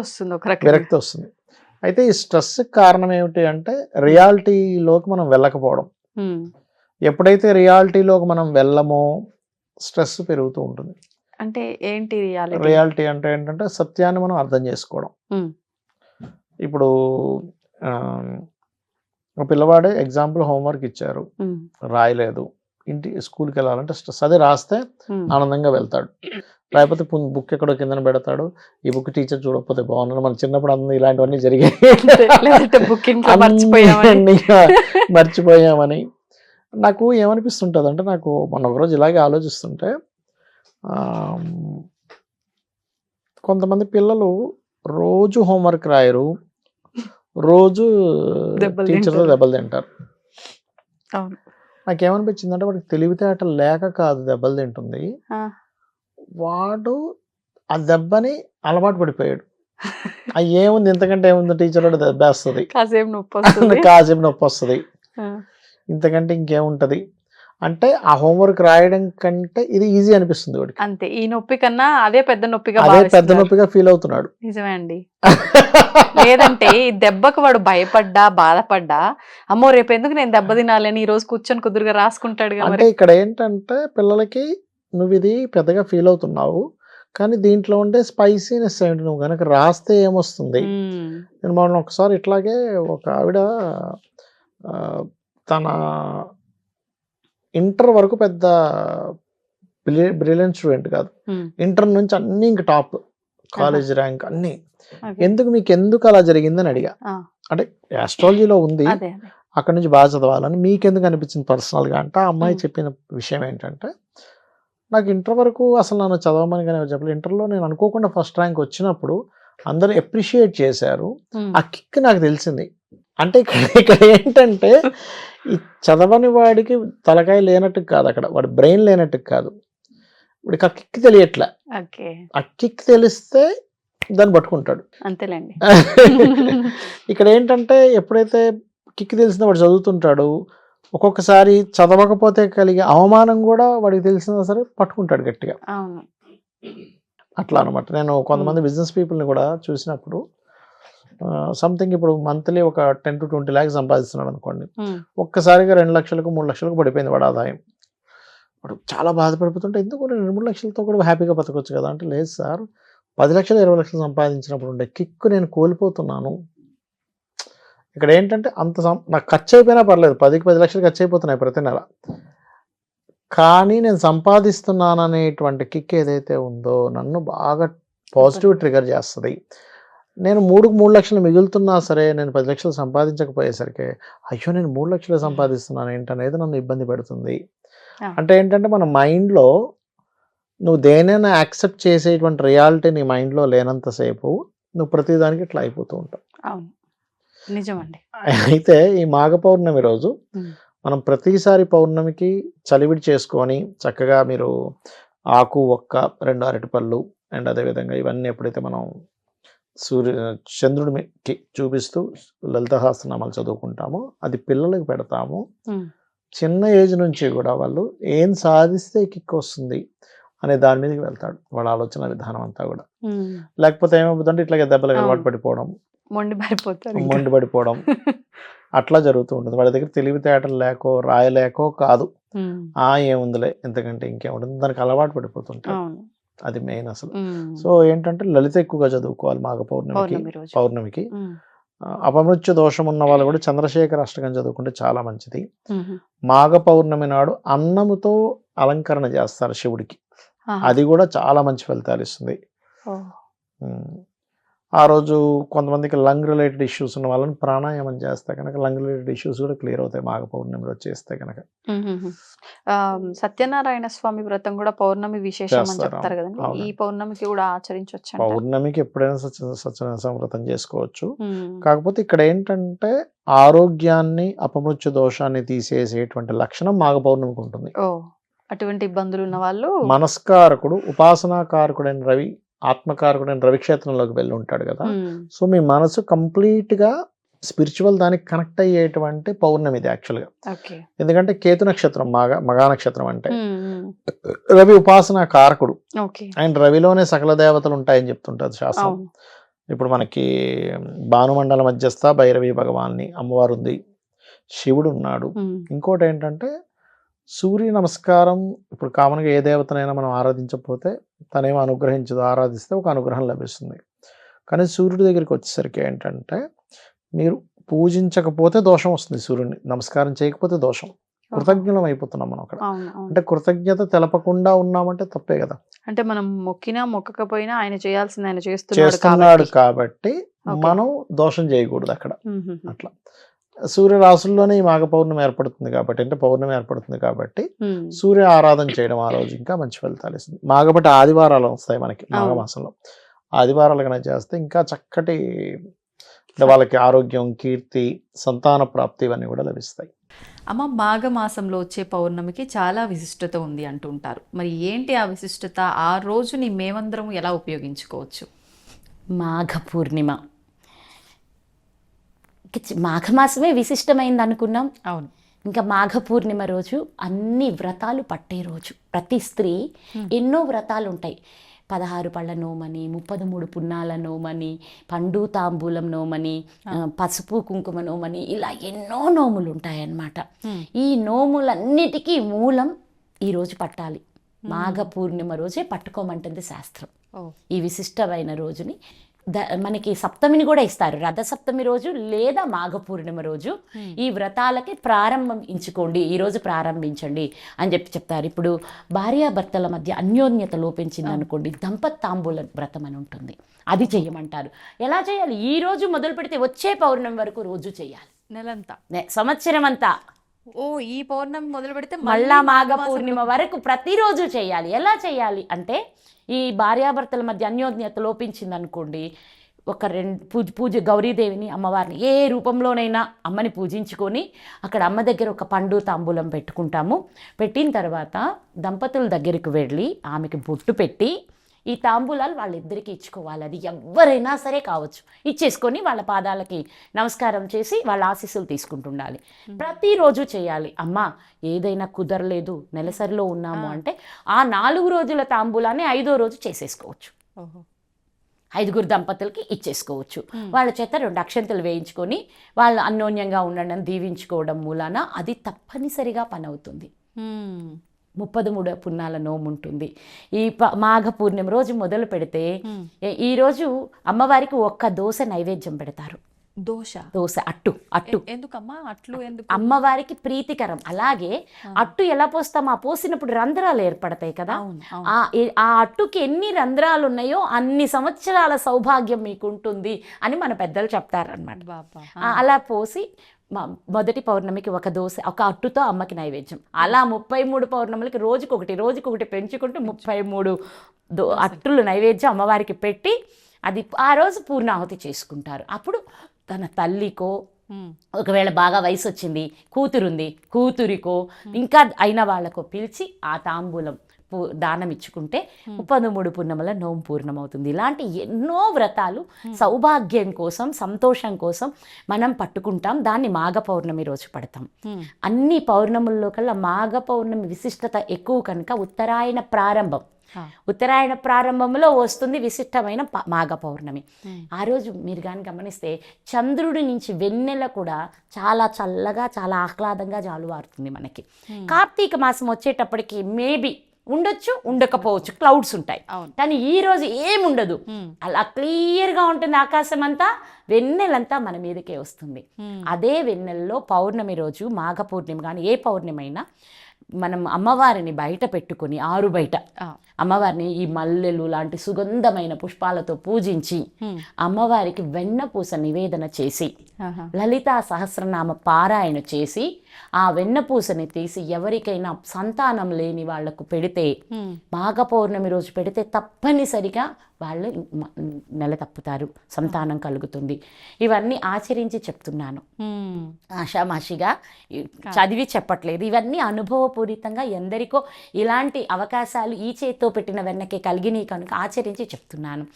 వస్తుంది. అయితే ఈ స్ట్రెస్ కారణం ఏమిటి అంటే రియాలిటీలోకి మనం వెళ్ళకపోవడం. ఎప్పుడైతే రియాలిటీలోకి మనం వెళ్ళమో స్ట్రెస్ పెరుగుతూ ఉంటుంది. అంటే ఏంటి రియాలిటీ అంటే ఏంటంటే సత్యాన్ని మనం అర్థం చేసుకోవడం. ఇప్పుడు ఒక పిల్లవాడే ఎగ్జాంపుల్ హోంవర్క్ ఇచ్చారు, రాయలేదు, స్కూల్కి వెళ్ళాలంటే స్ట్రెస్. అదే రాస్తే ఆనందంగా వెళ్తాడు, లేకపోతే బుక్ ఎక్కడో కింద పెడతాడు, ఈ బుక్ టీచర్ చూడకపోతే బాగున్నాడు. మన చిన్నప్పుడు అందరూ ఇలాంటివన్నీ జరిగాయి, మర్చిపోయామని. నాకు ఏమనిపిస్తుంటుంది అంటే, నాకు మొన్న ఒకరోజు ఇలాగే ఆలోచిస్తుంటే, కొంతమంది పిల్లలు రోజు హోంవర్క్ రాయరు, రోజు టీచర్తో దెబ్బలు తింటారు. నాకేమనిపించింది అంటే, వాడికి తెలివితేటలు లేక కాదు దెబ్బలు తింటుంది, వాడు ఆ దెబ్బని అలవాటు పడిపోయాడు. ఏముంది ఇంతకంటే ఏముంది, టీచర్ వాడు దెబ్బేస్తుంది, కాసేపు నొప్పి వస్తుంది, ఇంతకంటే ఇంకేముంటది అంటే ఆ హోంవర్క్ రాయడం కంటే ఇది ఈజీ అనిపిస్తుంది వాడికి. అంతే, ఈ నొప్పి కన్నా అదే పెద్ద నొప్పిగా ఫీల్ అవుతున్నాడు. నిజమే అండి. లేదంటే ఈ దెబ్బకు వాడు భయపడ్డా బాధపడ్డా, అమ్మో రేపు ఎందుకు నేను దెబ్బ తినాలని ఈ రోజు కూర్చొని కుదురుగా రాసుకుంటాడు. అంటే ఇక్కడ ఏంటంటే పిల్లలకి నువ్వు ఇది పెద్దగా ఫీల్ అవుతున్నావు, కానీ దీంట్లో ఉండే స్పైసీనెస్ ఏంటి, నువ్వు కనుక రాస్తే ఏమొస్తుంది. నేను మొన్న ఒకసారి ఇట్లాగే ఒక ఆవిడ తన ఇంటర్ వరకు పెద్ద బ్రిలియంట్ స్టూడెంట్ కాదు, ఇంటర్ నుంచి అన్ని ఇంక టాప్, కాలేజ్ ర్యాంక్ అన్ని. ఎందుకు అలా జరిగిందని అడిగా. అంటే ఆస్ట్రాలజీలో ఉంది, అక్కడ నుంచి బాగా చదవాలని. మీకెందుకు అనిపించింది పర్సనల్గా అంటే, ఆ అమ్మాయి చెప్పిన విషయం ఏంటంటే, నాకు ఇంటర్ వరకు అసలు నన్ను చదవమని కానీ చెప్పలేదు, ఇంటర్లో నేను అనుకోకుండా ఫస్ట్ ర్యాంక్ వచ్చినప్పుడు అందరూ అప్రిషియేట్ చేశారు, ఆ కిక్ నాకు తెలిసింది. అంటే ఇక్కడ ఏంటంటే, ఈ చదవని వాడికి తలకాయ లేనట్టు కాదు, అక్కడ వాడి బ్రెయిన్ లేనట్టు కాదు, వాడికి ఆ కిక్ తెలియట్లే. ఆ కిక్ తెలిస్తే దాన్ని పట్టుకుంటాడు, అంతేలేండి. ఇక్కడ ఏంటంటే ఎప్పుడైతే కిక్ తెలిసిందో వాడు చదువుతుంటాడు, ఒక్కొక్కసారి చదవకపోతే కలిగే అవమానం కూడా వాడికి తెలిసినా సరే పట్టుకుంటాడు గట్టిగా. అట్లా అనమాట. నేను కొంతమంది బిజినెస్ పీపుల్ని కూడా చూసినప్పుడు, సంథింగ్ ఇప్పుడు మంత్లీ ఒక 10 to 20 lakhs సంపాదిస్తున్నాడు అనుకోండి, ఒక్కసారిగా 2 లక్షలకు 3 లక్షలకు పడిపోయింది వాడు ఆదాయం. వాడు చాలా బాధపడిపోతుంటే, ఎందుకు 2-3 లక్షలతో కూడా హ్యాపీగా బతకొచ్చు కదా అంటే, లేదు సార్ 10 లక్షలు 20 లక్షలు సంపాదించినప్పుడు ఉండే కిక్ నేను కోల్పోతున్నాను. ఇక్కడ ఏంటంటే నాకు ఖర్చు అయిపోయినా పర్లేదు, 10 లక్షలు ఖర్చు అయిపోతున్నాయి ప్రతి నెల, కానీ నేను సంపాదిస్తున్నాను అనేటువంటి కిక్ ఏదైతే ఉందో నన్ను బాగా పాజిటివ్ ట్రిగర్ చేస్తుంది. నేను 3 లక్షలు మిగులుతున్నా సరే, నేను 10 లక్షలు సంపాదించకపోయేసరికి, అయ్యో నేను 3 లక్షలు సంపాదిస్తున్నాను ఏంటనేది నన్ను ఇబ్బంది పెడుతుంది. అంటే ఏంటంటే మన మైండ్లో నువ్వు దేనైనా యాక్సెప్ట్ చేసేటువంటి రియాలిటీ నీ మైండ్లో లేనంతసేపు నువ్వు ప్రతిదానికి ఇట్లా అయిపోతూ ఉంటావు. నిజమండి. అయితే ఈ మాఘ పౌర్ణమి రోజు మనం ప్రతిసారి పౌర్ణమికి చలివిడి చేసుకొని చక్కగా మీరు ఆకు ఒక్క 2 అరటిపళ్ళు అండ్ అదేవిధంగా ఇవన్నీ ఎప్పుడైతే మనం చంద్రుడికి చూపిస్తూ లలిత సహస్రనామాలు చదువుకుంటామో అది పిల్లలకు పెడతాము. చిన్న ఏజ్ నుంచి కూడా వాళ్ళు ఏం సాధిస్తే కిక్ వస్తుంది అనే దాని మీదకి వెళ్తాడు వాళ్ళ ఆలోచన విధానం అంతా కూడా. లేకపోతే ఏమవుతుందంటే ఇట్లాగే దెబ్బలకు అలవాటు పడిపోవడం, మొండి పడిపోవడం అట్లా జరుగుతూ ఉంటుంది. వాళ్ళ దగ్గర తెలివితేటలు లేకో రాయలేకో కాదు, ఏముందిలే ఇంతకంటే ఇంకేముంటుంది, దానికి అలవాటు పడిపోతుంటాయి. అది మెయిన్ అసలు. సో ఏంటంటే లలిత ఎక్కువగా చదువుకోవాలి మాఘ పౌర్ణమికి. అపమృత్యు దోషం ఉన్న వాళ్ళు కూడా చంద్రశేఖర అష్టకం చదువుకుంటే చాలా మంచిది. మాఘ పౌర్ణమి నాడు అన్నముతో అలంకరణ చేస్తారు శివుడికి, అది కూడా చాలా మంచి ఫలితాలు ఇస్తుంది. ఆ రోజు కొంతమందికి లంగ్ రిలేటెడ్ ఇష్యూస్ ఉన్న వాళ్ళని ప్రాణాయామం చేస్తే కనుక లంగ్ రిలేటెడ్ ఇష్యూస్ కూడా క్లియర్ అవుతాయి మాఘ పౌర్ణమి రోజు చేస్తే కనుక. సత్యనారాయణ స్వామి వ్రతం కూడా పౌర్ణమి విశేషం అని చెప్తారు కదండి, ఈ పౌర్ణమికి కూడా ఆచరించవచ్చు? పౌర్ణమికి ఎప్పుడైనా సత్యనారాయణ స్వామి వ్రతం చేసుకోవచ్చు. కాకపోతే ఇక్కడ ఏంటంటే ఆరోగ్యాన్ని అపమృత్యు దోషాన్ని తీసేసేటువంటి లక్షణం మాఘ పౌర్ణమికి ఉంటుంది. అటువంటి ఇబ్బందులు ఉన్న వాళ్ళు మనస్కారకుడు ఉపాసనాకారకుడైన రవి, ఆత్మకారకుడైన రవిక్షేత్రంలోకి వెళ్ళి ఉంటాడు కదా. సో మీ మనసు కంప్లీట్ గా స్పిరిచువల్ దానికి కనెక్ట్ అయ్యేటువంటి పౌర్ణమి ఇది యాక్చువల్గా. ఎందుకంటే కేతు నక్షత్రం మగా నక్షత్రం అంటే రవి ఉపాసనా కారకుడు, అండ్ రవిలోనే సకల దేవతలు ఉంటాయని చెప్తుంటారు శాస్త్రం. ఇప్పుడు మనకి భానుమండల మధ్యస్థ భైరవి భగవాన్ని అమ్మవారు ఉంది, శివుడు ఉన్నాడు. ఇంకోటి ఏంటంటే సూర్య నమస్కారం. ఇప్పుడు కామన్గా ఏ దేవతనైనా మనం ఆరాధించకపోతే తనేమో అనుగ్రహించదు, ఆరాధిస్తే ఒక అనుగ్రహం లభిస్తుంది. కానీ సూర్యుడి దగ్గరికి వచ్చేసరికి ఏంటంటే మీరు పూజించకపోతే దోషం వస్తుంది, సూర్యుడిని నమస్కారం చేయకపోతే దోషం. కృతజ్ఞలం అయిపోతున్నాం మనం అక్కడ. అంటే కృతజ్ఞత తెలపకుండా ఉన్నామంటే తప్పే కదా. అంటే మనం మొక్కినా మొక్కకపోయినా ఆయన చేయాల్సింది ఆయన చేస్తున్నాడు కాబట్టి మనం దోషం చేయకూడదు అక్కడ. అట్లా సూర్య రాశుల్లోనే ఈ మాఘ పౌర్ణమి ఏర్పడుతుంది కాబట్టి, అంటే పౌర్ణమి ఏర్పడుతుంది కాబట్టి సూర్య ఆరాధన చేయడం ఆ రోజు ఇంకా మంచి ఫలితాలు ఇస్తుంది. మాఘపటి ఆదివారాలు వస్తాయి మనకి మాఘమాసంలో, ఆదివారాలు కనుక చేస్తే ఇంకా చక్కటి అంటే వాళ్ళకి ఆరోగ్యం, కీర్తి, సంతాన ప్రాప్తి ఇవన్నీ కూడా లభిస్తాయి. అమ్మ, మాఘమాసంలో వచ్చే పౌర్ణమికి చాలా విశిష్టత ఉంది అంటుంటారు. మరి ఏంటి ఆ విశిష్టత? ఆ రోజుని మేమందరం ఎలా ఉపయోగించుకోవచ్చు? మాఘ పూర్ణిమ మాఘమాసమే విశిష్టమైంది అనుకున్నాం. అవును. ఇంకా మాఘ పూర్ణిమ రోజు అన్ని వ్రతాలు పట్టే రోజు. ప్రతి స్త్రీ ఎన్నో వ్రతాలు ఉంటాయి. 16 పళ్ళ నోమని, 33 పున్నాల నోమని, పండు తాంబూలం నోమని, పసుపు కుంకుమ నోమని, ఇలా ఎన్నో నోములు ఉంటాయన్నమాట. ఈ నోములన్నిటికీ మూలం ఈరోజు పట్టాలి. మాఘ పూర్ణిమ రోజే పట్టుకోమంటుంది శాస్త్రం. ఈ విశిష్టమైన రోజుని మనకి సప్తమిని కూడా ఇస్తారు, రథ సప్తమి రోజు లేదా మాఘ పూర్ణిమ రోజు ఈ వ్రతాలకి ప్రారంభించుకోండి, ఈరోజు ప్రారంభించండి అని చెప్తారు. ఇప్పుడు భార్యాభర్తల మధ్య అన్యోన్యత లోపించింది అనుకోండి, తాంబూల వ్రతం అని ఉంటుంది, అది చెయ్యమంటారు. ఎలా చేయాలి? ఈ రోజు మొదలు పెడితే వచ్చే పౌర్ణమి వరకు రోజు చేయాలి, నెలంతా, సంవత్సరం అంతా. ఈ పౌర్ణమి మొదలు పెడితే మళ్ళా మాఘ పూర్ణిమ వరకు ప్రతిరోజు చేయాలి. ఎలా చేయాలి అంటే, ఈ భార్యాభర్తల మధ్య అన్యోన్యత లోపించింది అనుకోండి, ఒక 2 పూజ గౌరీదేవిని, అమ్మవారిని ఏ రూపంలోనైనా అమ్మని పూజించుకొని అక్కడ అమ్మ దగ్గర ఒక పండు తాంబూలం పెట్టుకుంటాము. పెట్టిన తర్వాత దంపతుల దగ్గరికి వెళ్ళి ఆమెకి బొట్టు పెట్టి ఈ తాంబూలాలు వాళ్ళిద్దరికీ ఇచ్చుకోవాలి. అది ఎవరైనా సరే కావచ్చు, ఇచ్చేసుకొని వాళ్ళ పాదాలకి నమస్కారం చేసి వాళ్ళ ఆశీస్సులు తీసుకుంటుండాలి. ప్రతిరోజు చేయాలి. అమ్మ ఏదైనా కుదరలేదు, నెలసరిలో ఉన్నాము అంటే ఆ 4 రోజుల తాంబూలాన్ని 5వ రోజు చేసేసుకోవచ్చు. 5గురు దంపతులకి ఇచ్చేసుకోవచ్చు. వాళ్ళ చేత 2 అక్షంతలు వేయించుకొని వాళ్ళు అన్యోన్యంగా ఉండడం దీవించుకోవడం మూలాన అది తప్పనిసరిగా పని అవుతుంది. 33 పున్నాల నోము ఉంటుంది. ఈ మాఘ పూర్ణిమ రోజు మొదలు పెడితే ఈరోజు అమ్మవారికి 1 దోశ నైవేద్యం పెడతారు. దోశ అట్టు ఎందుకమ్మా? అట్లు ఎందుకు? అమ్మవారికి ప్రీతికరం. అలాగే అట్టు ఎలా పోస్తాం? ఆ పోసినప్పుడు రంధ్రాలు ఏర్పడతాయి కదా, ఆ అట్టుకి ఎన్ని రంధ్రాలు ఉన్నాయో అన్ని సంవత్సరాల సౌభాగ్యం మీకు ఉంటుంది అని మన పెద్దలు చెప్తారనమాట. అలా పోసి మొదటి పౌర్ణమికి 1 దోశ, 1 అట్టుతో అమ్మకి నైవేద్యం. అలా 33 పౌర్ణములకి రోజుకొకటి పెంచుకుంటూ 33 అట్టులు నైవేద్యం అమ్మవారికి పెట్టి అది ఆ రోజు పూర్ణాహుతి చేసుకుంటారు. అప్పుడు తన తల్లికో ఒకవేళ బాగా వయసు వచ్చింది, కూతురుంది, కూతురికో ఇంకా అయిన వాళ్ళకో పిలిచి ఆ తాంబూలం దానం ఇచ్చుకుంటే 13 పున్నముల నోము పూర్ణమవుతుంది. ఇలాంటి ఎన్నో వ్రతాలు సౌభాగ్యం కోసం, సంతోషం కోసం మనం పట్టుకుంటాం. దాన్ని మాఘ పౌర్ణమి రోజు పడతాం. అన్ని పౌర్ణముల్లో కల్లా మాఘ పౌర్ణమి విశిష్టత ఎక్కువ కనుక ఉత్తరాయణ ప్రారంభంలో వస్తుంది విశిష్టమైన మాఘ పౌర్ణమి. ఆ రోజు మీరు కానీ గమనిస్తే చంద్రుడి నుంచి వెన్నెల కూడా చాలా చల్లగా, చాలా ఆహ్లాదంగా జాలువారుతుంది మనకి. కార్తీక మాసం వచ్చేటప్పటికి మేబీ ఉండొచ్చు, ఉండకపోవచ్చు, క్లౌడ్స్ ఉంటాయి. కానీ ఈ రోజు ఏముండదు, అలా క్లియర్గా ఉంటుంది ఆకాశం అంతా, వెన్నెలంతా మన మీదకే వస్తుంది. అదే వెన్నెలలో పౌర్ణమి రోజు, మాఘ పౌర్ణమి కానీ ఏ పౌర్ణమి అయినా మనం అమ్మవారిని బయట పెట్టుకొని, ఆరు బయట అమ్మవారిని ఈ మల్లెలు లాంటి సుగంధమైన పుష్పాలతో పూజించి అమ్మవారికి వెన్నపూస నివేదన చేసి లలితా సహస్రనామ పారాయణ చేసి ఆ వెన్నపూసని తీసి ఎవరికైనా సంతానం లేని వాళ్లకు పెడితే, మాఘ పౌర్ణమి రోజు పెడితే తప్పనిసరిగా వాళ్ళు నెల తప్పుతారు, సంతానం కలుగుతుంది. ఇవన్నీ ఆచరించి చెప్తున్నాను, ఆషామాషిగా చదివి చెప్పట్లేదు. ఇవన్నీ అనుభవపూరితంగా ఎందరికో ఇలాంటి అవకాశాలు ఈ చేత్తో పెట్టిన వెన్నకే కలిగినాయి కనుక ఆచరించి చెప్తున్నాను.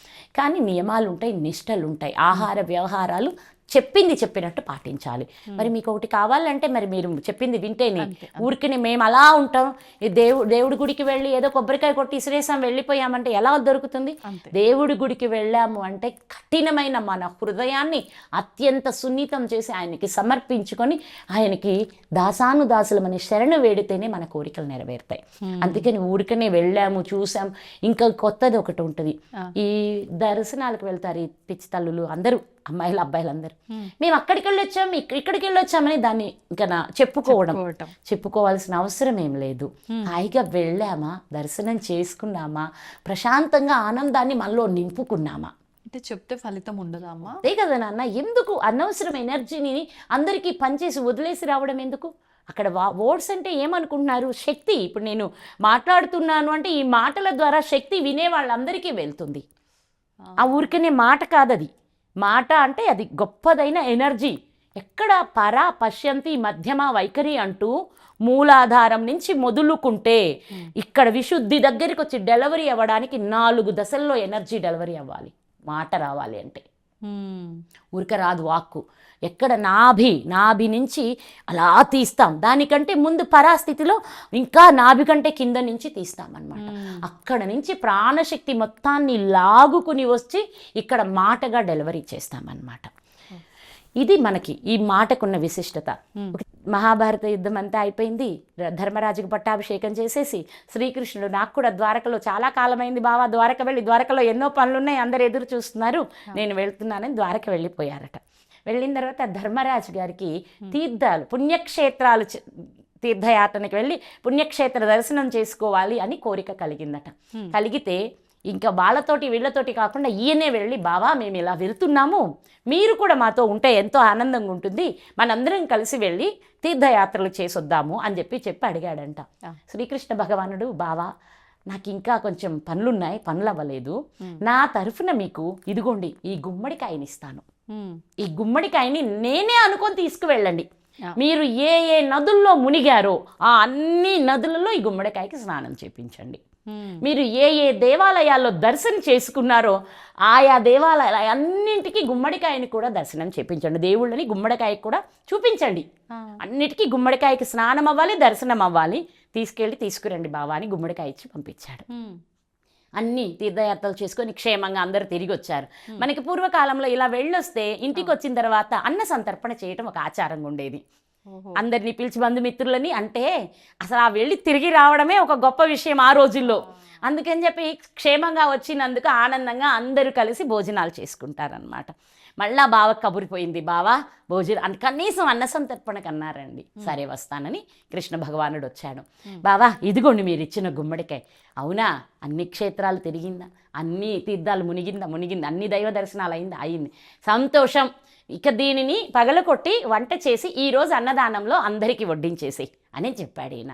కానీ నియమాలు ఉంటాయి, నిష్టలు ఉంటాయి, ఆహార వ్యవహారాలు చెప్పింది చెప్పినట్టు పాటించాలి. మరి మీకు ఒకటి కావాలంటే మరి మీరు చెప్పింది వింటేనే, ఊరికి మేము అలా ఉంటాం, ఈ దేవుడి గుడికి వెళ్ళి ఏదో కొబ్బరికాయ కొట్టి ఇసిరేసాం వెళ్ళిపోయామంటే ఎలా దొరుకుతుంది? దేవుడి గుడికి వెళ్ళాము అంటే కఠినమైన మన హృదయాన్ని అత్యంత సున్నితం చేసి ఆయనకి సమర్పించుకొని ఆయనకి దాసానుదాసులమని శరణు వేడితేనే మన కోరికలు నెరవేరుతాయి. అందుకని ఊరికనే వెళ్ళాము, చూసాం. ఇంకా కొత్తది ఒకటి ఉంటుంది, ఈ దర్శనాలకు వెళ్తారు ఈ పిచ్చి తల్లులు అందరూ, అమ్మాయిలు అబ్బాయిలు అందరూ, మేము అక్కడికి వెళ్ళొచ్చాము, ఇక్కడికి వెళ్ళొచ్చామని దాన్ని ఇంకా చెప్పుకోవాల్సిన అవసరం ఏం లేదు. హాయిగా వెళ్ళామా, దర్శనం చేసుకున్నామా, ప్రశాంతంగా ఆనందాన్ని మనలో నింపుకున్నామా అంటే చెప్తే ఫలితం ఉండదా అమ్మా? అదే కదా నాన్న, ఎందుకు అనవసరం ఎనర్జీని అందరికీ పనిచేసి వదిలేసి రావడం ఎందుకు? అక్కడ వర్డ్స్ అంటే ఏమనుకుంటున్నారు? శక్తి. ఇప్పుడు నేను మాట్లాడుతున్నాను అంటే ఈ మాటల ద్వారా శక్తి వినే వాళ్ళందరికీ వెళ్తుంది. ఆ ఊరికనే మాట కాదది, మాట అంటే అది గొప్పదైన ఎనర్జీ. ఎక్కడ పరా పశ్యంతి మధ్యమ వైఖరి అంటూ మూలాధారం నుంచి మొదలుకుంటే ఇక్కడ విశుద్ధి దగ్గరికి వచ్చి డెలివరీ అవ్వడానికి 4 దశల్లో ఎనర్జీ డెలివరీ అవ్వాలి, మాట రావాలి అంటే. ఊరిక రాదు వాక్కు. ఎక్కడ నాభి నుంచి అలా తీస్తాం, దానికంటే ముందు పరాస్థితిలో ఇంకా నాభి కంటే కింద నుంచి తీస్తామన్నమాట. అక్కడ నుంచి ప్రాణశక్తి మొత్తాన్ని లాగుకుని వచ్చి ఇక్కడ మాటగా డెలివరీ చేస్తామన్నమాట. ఇది మనకి ఈ మాటకున్న విశిష్టత. మహాభారత యుద్ధం అంతా అయిపోయింది, ధర్మరాజుకు పట్టాభిషేకం చేసేసి శ్రీకృష్ణుడు, నాకు కూడా ద్వారకలో చాలా కాలమైంది బావా, ద్వారక వెళ్ళి, ద్వారకలో ఎన్నో పనులున్నాయి, అందరు ఎదురు చూస్తున్నారు, నేను వెళ్తున్నానని ద్వారక వెళ్ళిపోయారట. వెళ్ళిన తర్వాత ధర్మరాజు గారికి తీర్థాలు, పుణ్యక్షేత్రాలు, తీర్థయాత్రనికి వెళ్ళి పుణ్యక్షేత్ర దర్శనం చేసుకోవాలి అని కోరిక కలిగిందట. కలిగితే ఇంకా వాళ్ళతోటి వీళ్ళతోటి కాకుండా ఈయనే వెళ్ళి, బావా మేము ఇలా వెళ్తున్నాము, మీరు కూడా మాతో ఉంటే ఎంతో ఆనందంగా ఉంటుంది, మనందరం కలిసి వెళ్ళి తీర్థయాత్రలు చేసొద్దాము అని చెప్పి అడిగాడంట. శ్రీకృష్ణ భగవానుడు, బావా నాకు ఇంకా కొంచెం పనులున్నాయి, పనులు అవ్వలేదు, నా తరఫున మీకు ఇదిగోండి ఈ గుమ్మడికాయని ఇస్తాను, ఈ గుమ్మడికాయని నేనే అనుకొని తీసుకువెళ్ళండి, మీరు ఏ నదుల్లో మునిగారో ఆ అన్ని నదులలో ఈ గుమ్మడికాయకి స్నానం చేయించండి, మీరు ఏ దేవాలయాల్లో దర్శనం చేసుకున్నారో ఆయా దేవాలయాల అన్నింటికి గుమ్మడికాయని కూడా దర్శనం చేయించండి, దేవుళ్ళని గుమ్మడికాయకి కూడా చూపించండి, అన్నిటికీ గుమ్మడికాయకి స్నానం అవ్వాలి, దర్శనం అవ్వాలి, తీసుకురండి బావా అని గుమ్మడికాయ ఇచ్చి పంపించాడు. అన్ని తీర్థయాత్రలు చేసుకొని క్షేమంగా అందరూ తిరిగి వచ్చారు. మనకి పూర్వకాలంలో ఇలా వెళ్ళొస్తే ఇంటికి వచ్చిన తర్వాత అన్న సంతర్పణ చేయటం ఒక ఆచారంగా ఉండేది. అందరినీ పిలిచి బంధుమిత్రులని, అంటే అసలు ఆ వెళ్ళి తిరిగి రావడమే ఒక గొప్ప విషయం ఆ రోజుల్లో. అందుకని చెప్పి క్షేమంగా వచ్చినందుకు ఆనందంగా అందరూ కలిసి భోజనాలు చేసుకుంటారనమాట. మళ్ళా బావ కబురిపోయింది, బావా భోజనం కనీసం అన్న సంతర్పణకు అన్నారండి. సరే వస్తానని కృష్ణ భగవానుడు వచ్చాడు. బావా ఇదిగోండి మీరు ఇచ్చిన గుమ్మడికాయ. అవునా, అన్ని క్షేత్రాలు తిరిగిందా, అన్ని తీర్థాలు మునిగిందా, అన్ని దైవ దర్శనాలు అయింది, సంతోషం. ఇక దీనిని పగలకొట్టి వంట చేసి ఈరోజు అన్నదానంలో అందరికీ వడ్డించేసి అని చెప్పాడు ఈయన.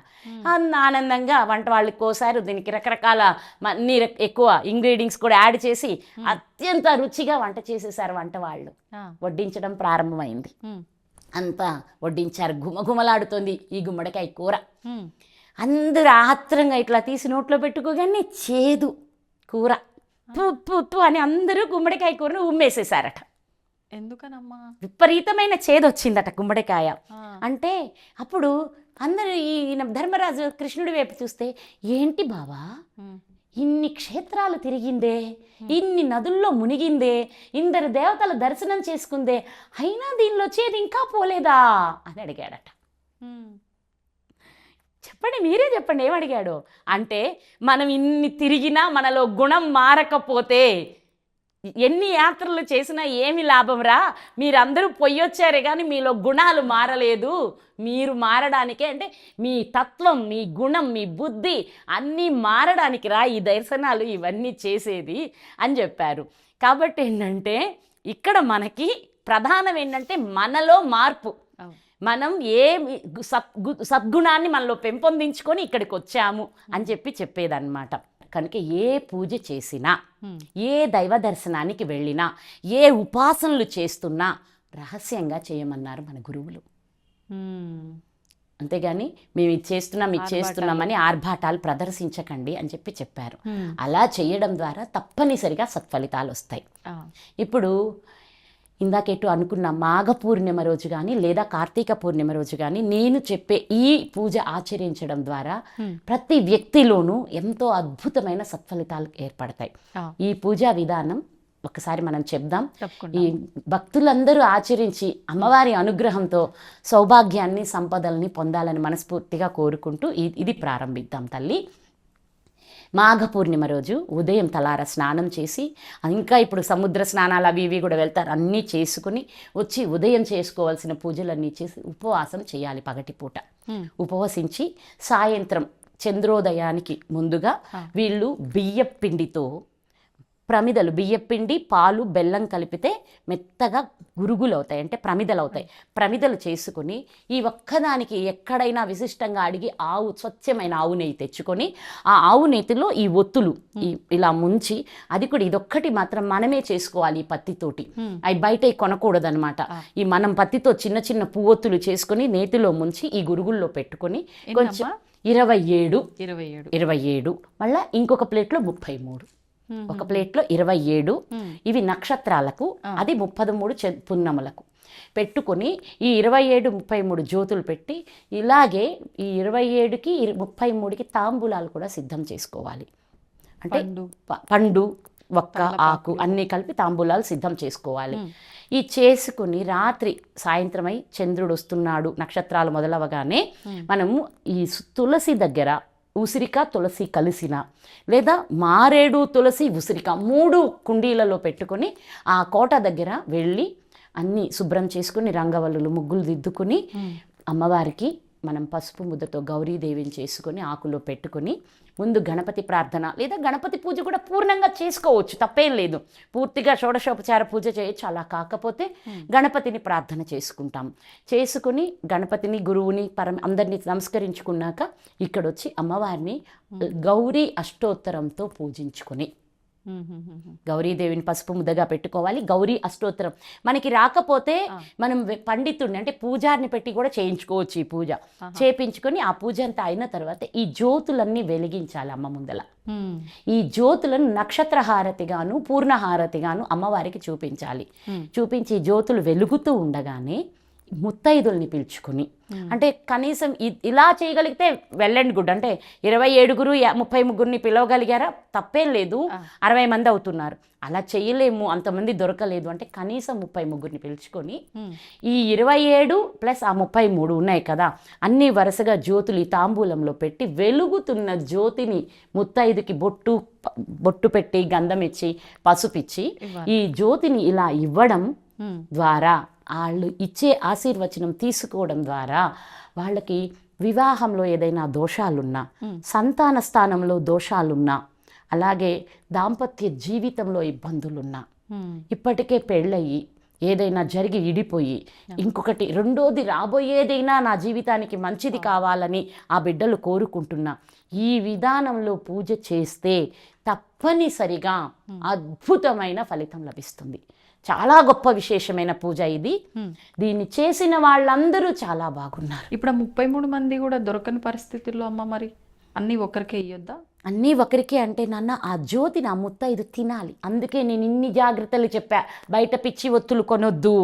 ఆనందంగా వంట వాళ్ళకి కోసారు, దీనికి రకరకాల అన్ని ఎక్కువ ఇంగ్రీడియంట్స్ కూడా యాడ్ చేసి అత్యంత రుచిగా వంట చేసేసారు వంట వాళ్ళు. వడ్డించడం ప్రారంభమైంది. అంతా వడ్డించారు. గుమగుమలాడుతోంది ఈ గుమ్మడికాయ కూర. అందరూ ఆత్రంగా ఇట్లా తీసి నోట్లో పెట్టుకోగానే చేదు కూర, పు అని అందరూ గుమ్మడికాయ కూరను ఉమ్మేసేసారట. ఎందుకనమ్మా? విపరీతమైన చేదు వచ్చిందట గుమ్మడికాయ. అంటే అప్పుడు అందరూ ఈయన ధర్మరాజు కృష్ణుడి వైపు చూస్తే, ఏంటి బావా ఇన్ని క్షేత్రాలు తిరిగిందే, ఇన్ని నదుల్లో మునిగిందే, ఇందరు దేవతల దర్శనం చేసుకుందే, అయినా దీనిలో చేదు ఇంకా పోలేదా అని అడిగాడట. చెప్పండి, మీరే చెప్పండి ఏమడిగాడు అంటే, మనం ఇన్ని తిరిగినా మనలో గుణం మారకపోతే ఎన్ని యాత్రలు చేసినా ఏమి లాభం రా, మీరందరూ పొయ్యొచ్చారే కానీ మీలో గుణాలు మారలేదు, మీరు మారడానికే అంటే మీ తత్వం, మీ గుణం, మీ బుద్ధి అన్నీ మారడానికి రా ఈ దర్శనాలు ఇవన్నీ చేసేది అని చెప్పారు. కాబట్టి ఏంటంటే ఇక్కడ మనకి ప్రధానం ఏంటంటే మనలో మార్పు. మనం ఏ సద్గుణాన్ని మనలో పెంపొందించుకొని ఇక్కడికి వచ్చాము అని చెప్పేదన్నమాట. కనుక ఏ పూజ చేసినా, ఏ దైవ దర్శనానికి వెళ్ళినా, ఏ ఉపాసనలు చేస్తున్నా రహస్యంగా చేయమన్నారు మన గురువులు. అంతేగాని మేము ఇది చేస్తున్నామని ఆర్భాటాలు ప్రదర్శించకండి అని చెప్పారు. అలా చేయడం ద్వారా తప్పనిసరిగా సత్ఫలితాలు వస్తాయి. ఇప్పుడు ఇందాకెటు అనుకున్న మాఘ పూర్ణిమ రోజు కానీ లేదా కార్తీక పూర్ణిమ రోజు కానీ నేను చెప్పే ఈ పూజ ఆచరించడం ద్వారా ప్రతి వ్యక్తిలోనూ ఎంతో అద్భుతమైన సత్ఫలితాలు ఏర్పడతాయి. ఈ పూజా విధానం ఒకసారి మనం చెప్దాం. ఈ భక్తులందరూ ఆచరించి అమ్మవారి అనుగ్రహంతో సౌభాగ్యాన్ని, సంపదల్ని పొందాలని మనస్ఫూర్తిగా కోరుకుంటూ ఇది ప్రారంభిద్దాం తల్లి. మాఘ పూర్ణిమ రోజు ఉదయం తలార స్నానం చేసి, ఇంకా ఇప్పుడు సముద్ర స్నానాలు అవి ఇవి కూడా వెళ్తారు, అన్నీ చేసుకుని వచ్చి ఉదయం చేసుకోవాల్సిన పూజలన్నీ చేసి ఉపవాసం చేయాలి. పగటిపూట ఉపవసించి సాయంత్రం చంద్రోదయానికి ముందుగా వీళ్ళు బియ్యపిండితో ప్రమిదలు, బియ్యపిండి, పాలు, బెల్లం కలిపితే మెత్తగా గురుగులు అవుతాయి, అంటే ప్రమిదలు అవుతాయి. ప్రమిదలు చేసుకుని ఈ ఒక్కదానికి ఎక్కడైనా విశిష్టంగా అడిగి స్వచ్ఛమైన ఆవు నెయ్యి తెచ్చుకొని ఆ ఆవు నెయ్యిలో ఈ ఒత్తులు ఇలా ముంచి, అది కూడా ఇదొక్కటి మాత్రం మనమే చేసుకోవాలి ఈ పత్తితోటి, అవి బయట కొనకూడదు అనమాట. ఈ మనం పత్తితో చిన్న చిన్న పువ్వొత్తులు చేసుకుని నేతిలో ముంచి ఈ గురుగుల్లో పెట్టుకొని కొంచెం 27 మళ్ళీ ఇంకొక ప్లేట్లో 33, ఒక ప్లేట్లో 27, ఇవి నక్షత్రాలకు, అది 33 పున్నములకు పెట్టుకొని ఈ 27, 33 జ్యోతులు పెట్టి ఇలాగే ఈ 27కి 33కి తాంబూలాలు కూడా సిద్ధం చేసుకోవాలి. అంటే పండు, ఒక్క, ఆకు అన్నీ కలిపి తాంబూలాలు సిద్ధం చేసుకోవాలి. ఈ చేసుకుని రాత్రి సాయంత్రమై చంద్రుడు వస్తున్నాడు, నక్షత్రాలు మొదలవగానే మనము ఈ తులసి దగ్గర ఉసిరిక, తులసి కలిసిన లేదా మారేడు, తులసి, ఉసిరిక 3 కుండీలలో పెట్టుకొని ఆ కోట దగ్గర వెళ్ళి అన్నీ శుభ్రం చేసుకుని రంగవల్లులు, ముగ్గులు దిద్దుకుని అమ్మవారికి మనం పసుపు ముద్దతో గౌరీదేవిని చేసుకొని ఆకులో పెట్టుకొని ముందు గణపతి ప్రార్థన లేదా గణపతి పూజ కూడా పూర్ణంగా చేసుకోవచ్చు, తప్పేం లేదు. పూర్తిగా షోడశోపచార పూజ చేయొచ్చు. అలా కాకపోతే గణపతిని ప్రార్థన చేసుకుంటాం. చేసుకుని గణపతిని, గురువుని, అందరినీ నమస్కరించుకున్నాక ఇక్కడొచ్చి అమ్మవారిని గౌరీ అష్టోత్తరంతో పూజించుకొని, గౌరీదేవిని పసుపు ముద్దగా పెట్టుకోవాలి. గౌరీ అష్టోత్తరం మనకి రాకపోతే మనం పండితుడిని అంటే పూజారిని పెట్టి కూడా చేయించుకోవచ్చు. ఈ పూజ చేయించుకొని ఆ పూజ అంతా అయిన తర్వాత ఈ జ్యోతులన్నీ వెలిగించాలి అమ్మ ముందల. ఈ జ్యోతులను నక్షత్ర హారతిగాను, పూర్ణహారతిగాను అమ్మవారికి చూపించాలి. చూపించి జ్యోతులు వెలుగుతూ ఉండగానే ముత్తైదుల్ని పిలుచుకుని, అంటే కనీసం ఇలా చేయగలిగితే వెల్ అండ్ గుడ్. అంటే 27, 33 పిలవగలిగారా, తప్పేం లేదు, 60 మంది అవుతున్నారు. అలా చేయలేము, అంతమంది దొరకలేదు అంటే కనీసం 33 పిలుచుకొని ఈ 27 ప్లస్ ఆ 33 ఉన్నాయి కదా, అన్నీ వరుసగా జ్యోతులు ఈ తాంబూలంలో పెట్టి వెలుగుతున్న జ్యోతిని ముత్తైదుకి బొట్టు పెట్టి, గంధం ఇచ్చి, పసుపిచ్చి ఈ జ్యోతిని ఇలా ఇవ్వడం ద్వారా, వాళ్ళు ఇచ్చే ఆశీర్వచనం తీసుకోవడం ద్వారా వాళ్ళకి వివాహంలో ఏదైనా దోషాలున్నా, సంతాన స్థానంలో దోషాలున్నా, అలాగే దాంపత్య జీవితంలో ఇబ్బందులున్నా, ఇప్పటికే పెళ్ళయి ఏదైనా జరిగి ఇడిపోయి ఇంకొకటి రెండోది రాబోయేదైనా నా జీవితానికి మంచిది కావాలని ఆ బిడ్డలు కోరుకుంటున్నా, ఈ విధానంలో పూజ చేస్తే తప్పనిసరిగా అద్భుతమైన ఫలితం లభిస్తుంది. చాలా గొప్ప విశేషమైన పూజ ఇది. దీన్ని చేసిన వాళ్ళందరూ చాలా బాగున్నారు. ఇప్పుడు 33 మంది కూడా దొరకని పరిస్థితుల్లో అమ్మ మరి అన్నీ ఒక్కరికే ఇయ్యొద్దా? అన్నీ ఒకరికే అంటే నాన్న ఆ జ్యోతిని ఆ ముత్తైదు తినాలి. అందుకే నేను ఇన్ని జాగ్రత్తలు చెప్పా. బయట పిచ్చి ఒత్తులు కొనొద్దు,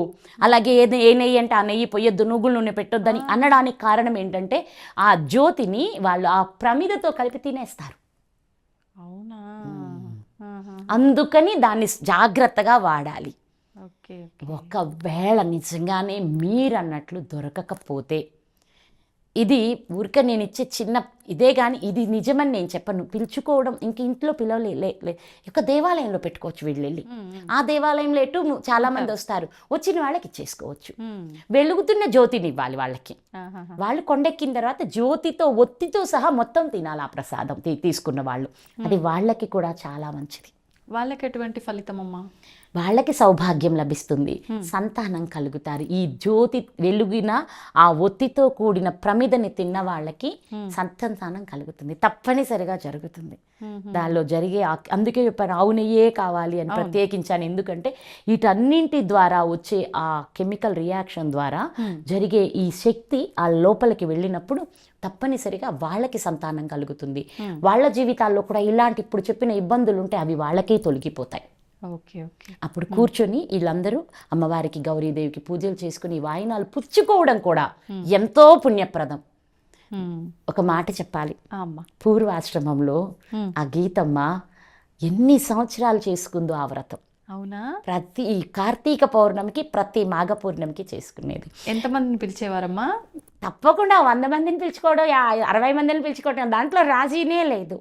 అలాగే ఏ నెయ్యి అంటే ఆ నెయ్యి పొయ్యొద్దు, నువ్వుల నూనె పెట్టొద్దని అనడానికి కారణం ఏంటంటే ఆ జ్యోతిని వాళ్ళు ఆ ప్రమిదతో కలిపి తినేస్తారు. అవునా? అందుకని దాన్ని జాగ్రత్తగా వాడాలి. ఓకే. ఒకవేళ నిజంగానే మీరు అన్నట్లు దొరకకపోతే, ఇది ఊరిక నేను ఇచ్చే చిన్న ఇదే కానీ ఇది నిజమని నేను చెప్పను. పిలుచుకోవడం ఇంక ఇంట్లో పిలవలే ఒక దేవాలయంలో పెట్టుకోవచ్చు. వెళ్ళి ఆ దేవాలయంలో ఎటు చాలామంది వస్తారు, వచ్చిన వాళ్ళకి ఇచ్చేసుకోవచ్చు. వెలుగుతున్న జ్యోతిని ఇవ్వాలి వాళ్ళకి. వాళ్ళు కొండెక్కిన తర్వాత జ్యోతితో ఒత్తితో సహా మొత్తం తినాలి ఆ ప్రసాదం తీసుకున్న వాళ్ళు. అది వాళ్ళకి కూడా చాలా మంచిది. వాళ్ళకి ఎటువంటి ఫలితం అమ్మా? వాళ్ళకి సౌభాగ్యం లభిస్తుంది, సంతానం కలుగుతారు. ఈ జ్యోతి వెలుగిన ఆ ఒత్తితో కూడిన ప్రమిదని తిన్న వాళ్ళకి సంతానం కలుగుతుంది, తప్పనిసరిగా జరుగుతుంది. దానిలో జరిగే అందుకే చెప్పాను ఆవు నెయ్యే కావాలి అని ప్రత్యేకించాను. ఎందుకంటే వీటన్నింటి ద్వారా వచ్చే ఆ కెమికల్ రియాక్షన్ ద్వారా జరిగే ఈ శక్తి ఆ లోపలికి వెళ్ళినప్పుడు తప్పనిసరిగా వాళ్ళకి సంతానం కలుగుతుంది. వాళ్ళ జీవితాల్లో కూడా ఇలాంటి ఇప్పుడు చెప్పిన ఇబ్బందులు ఉంటే అవి వాళ్ళకే తొలగిపోతాయి. ఓకే. అప్పుడు కూర్చొని వీళ్ళందరూ అమ్మవారికి గౌరీదేవికి పూజలు చేసుకుని వాయినాలు పుచ్చుకోవడం కూడా ఎంతో పుణ్యప్రదం. ఒక మాట చెప్పాలి, పూర్వాశ్రమంలో ఆ గీతమ్మ ఎన్ని సంవత్సరాలు చేసుకుందో ఆ వ్రతం. అవునా? ప్రతి కార్తీక పౌర్ణమికి ప్రతి మాఘ పౌర్ణమికి చేసుకునేది. ఎంతమందిని పిలిచేవారమ్మా? తప్పకుండా 100 మందిని పిలుచుకోవడం, 60 మందిని పిలుచుకోవడం, దాంట్లో రాజీనే లేదు.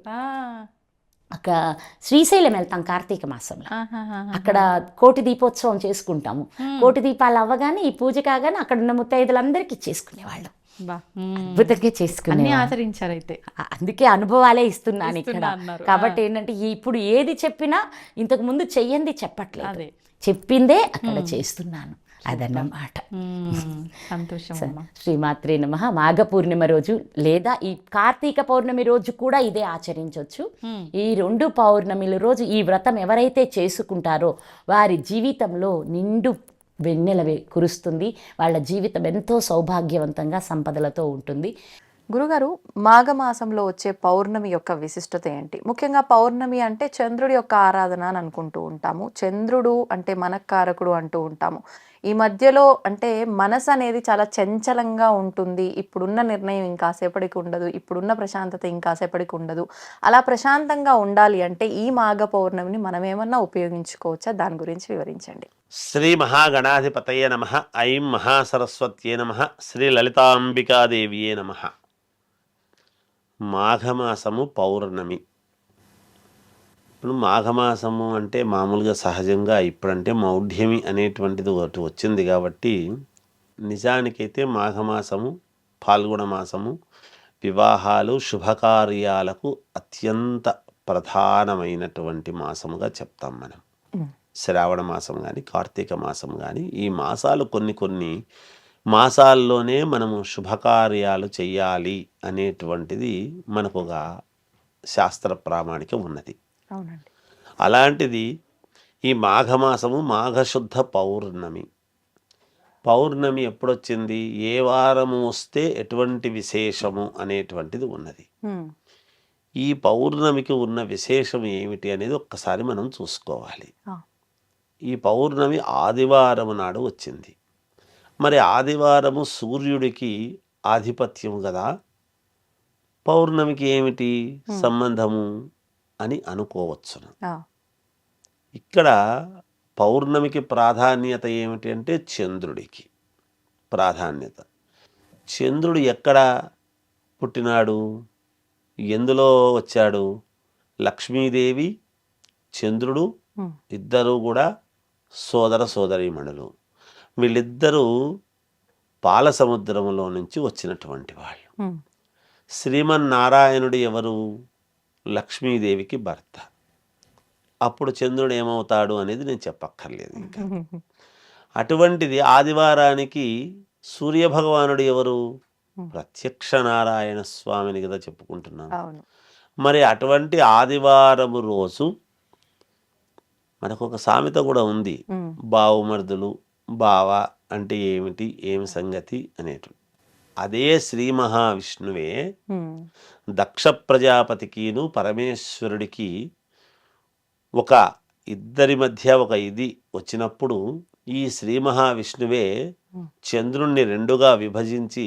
ఒక శ్రీశైలం వెళ్తాం కార్తీక మాసంలో, అక్కడ కోటి దీపోత్సవం చేసుకుంటాము. కోటి దీపాలు అవ్వగానే ఈ పూజ కాగానే అక్కడ ఉన్న ముత్తైదులందరికీ చేసుకునేవాళ్ళం. అద్భుతంగా చేసుకునే ఆచరించారు అయితే. అందుకే అనుభవాలే ఇస్తున్నాను ఇక్కడ. కాబట్టి ఏంటంటే ఇప్పుడు ఏది చెప్పినా ఇంతకు ముందు చెయ్యంది చెప్పట్లేదు, చెప్పిందే అక్కడ చేస్తున్నాను. అదన్నమాట. సంతోషం. శ్రీమాత్రే నమః. మాఘ పూర్ణిమ రోజు లేదా ఈ కార్తీక పౌర్ణమి రోజు కూడా ఇదే ఆచరించవచ్చు. ఈ 2 పౌర్ణమిల రోజు ఈ వ్రతం ఎవరైతే చేసుకుంటారో వారి జీవితంలో నిండు వెన్నెల కురుస్తుంది. వాళ్ళ జీవితం ఎంతో సౌభాగ్యవంతంగా సంపదలతో ఉంటుంది. గురుగారు, మాఘమాసంలో వచ్చే పౌర్ణమి యొక్క విశిష్టత ఏంటి? ముఖ్యంగా పౌర్ణమి అంటే చంద్రుడి యొక్క ఆరాధన అని అనుకుంటూ ఉంటాము. చంద్రుడు అంటే మనకారకుడు అంటూ ఉంటాము. ఈ మధ్యలో అంటే మనసు అనేది చాలా చంచలంగా ఉంటుంది. ఇప్పుడున్న నిర్ణయం ఇంకాసేపటికి ఉండదు, ఇప్పుడున్న ప్రశాంతత ఇంకాసేపటికి ఉండదు. అలా ప్రశాంతంగా ఉండాలి అంటే ఈ మాఘ పౌర్ణమిని మనం ఏమన్నా ఉపయోగించుకోవచ్చా? దాని గురించి వివరించండి. శ్రీ మహాగణాధిపతయే నమః. ఐం మహాసరస్వత్యే నమః. శ్రీ లలితాంబికాదేవియే నమః. మాఘమాసము పౌర్ణమి. ఇప్పుడు మాఘమాసము అంటే మామూలుగా సహజంగా ఇప్పుడంటే మౌఢ్యమి అనేటువంటిది ఒకటి వచ్చింది కాబట్టి నిజానికైతే మాఘమాసము పాల్గొన మాసము వివాహాలు శుభకార్యాలకు అత్యంత ప్రధానమైనటువంటి మాసముగా చెప్తాం మనం. శ్రావణ మాసం కానీ కార్తీక మాసం కానీ ఈ మాసాలు కొన్ని మాసాల్లోనే మనము శుభకార్యాలు చెయ్యాలి అనేటువంటిది మనకు ఒక శాస్త్ర ప్రామాణికం ఉన్నది. అవునండి. అలాంటిది ఈ మాఘమాసము మాఘశుద్ధ పౌర్ణమి. పౌర్ణమి ఎప్పుడొచ్చింది, ఏ వారము వస్తే ఎటువంటి విశేషము అనేటువంటిది ఉన్నది. ఈ పౌర్ణమికి ఉన్న విశేషం ఏమిటి అనేది ఒక్కసారి మనం చూసుకోవాలి. ఈ పౌర్ణమి ఆదివారము నాడు వచ్చింది. మరి ఆదివారము సూర్యుడికి ఆధిపత్యం కదా, పౌర్ణమికి ఏమిటి సంబంధము అని అనుకోవచ్చును. ఇక్కడ పౌర్ణమికి ప్రాధాన్యత ఏమిటి అంటే చంద్రుడికి ప్రాధాన్యత. చంద్రుడు ఎక్కడ పుట్టినాడు, ఎందులో వచ్చాడు? లక్ష్మీదేవి చంద్రుడు ఇద్దరు కూడా సోదరీమణులు. వీళ్ళిద్దరూ పాల సముద్రంలో నుంచి వచ్చినటువంటి వాళ్ళు. శ్రీమన్నారాయణుడు ఎవరు? లక్ష్మీదేవికి భర్త. అప్పుడు చంద్రుడు ఏమవుతాడు అనేది నేను చెప్పక్కర్లేదు ఇంకా. అటువంటిది ఆదివారానికి సూర్యభగవానుడు ఎవరు? ప్రత్యక్ష నారాయణ స్వామిని కదా చెప్పుకుంటున్నాను. మరి అటువంటి ఆదివారము రోజు మనకు ఒక సామెత కూడా ఉంది, ఉమ్, బావుమరుదులు, బావ అంటే ఏమిటి, ఏమి సంగతి అనేటు. అదే శ్రీ మహావిష్ణువే ఉమ్, దక్ష ప్రజాపతికిను పరమేశ్వరుడికి ఒక ఇద్దరి మధ్య ఒక ఇది వచ్చినప్పుడు ఈ శ్రీ మహావిష్ణువే చంద్రుణ్ణి రెండుగా విభజించి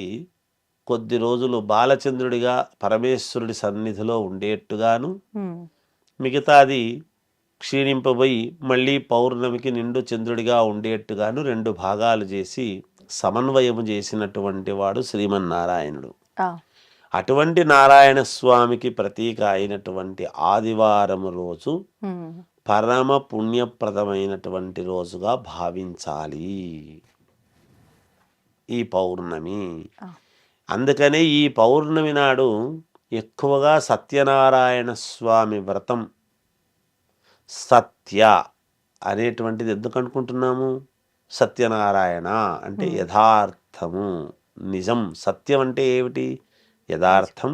కొద్ది రోజులు బాలచంద్రుడిగా పరమేశ్వరుడి సన్నిధిలో ఉండేట్టుగాను, ఉమ్, మిగతాది క్షీణింపబోయి మళ్ళీ పౌర్ణమికి నిండు చంద్రుడిగా ఉండేట్టుగాను రెండు భాగాలు చేసి సమన్వయము చేసినటువంటి వాడు శ్రీమన్నారాయణుడు. ఆ, అటువంటి నారాయణ స్వామికి ప్రతీక అయినటువంటి ఆదివారము రోజు ఉమ్, పరమ పుణ్యప్రదమైనటువంటి రోజుగా భావించాలి ఈ పౌర్ణమి. ఆ. అందుకనే ఈ పౌర్ణమి నాడు ఎక్కువగా సత్యనారాయణ స్వామి వ్రతం, సత్య అనేటువంటిది ఎందుకు అనుకుంటున్నాము? సత్యనారాయణ అంటే యథార్థము, నిజం. సత్యం అంటే ఏమిటి? యథార్థం,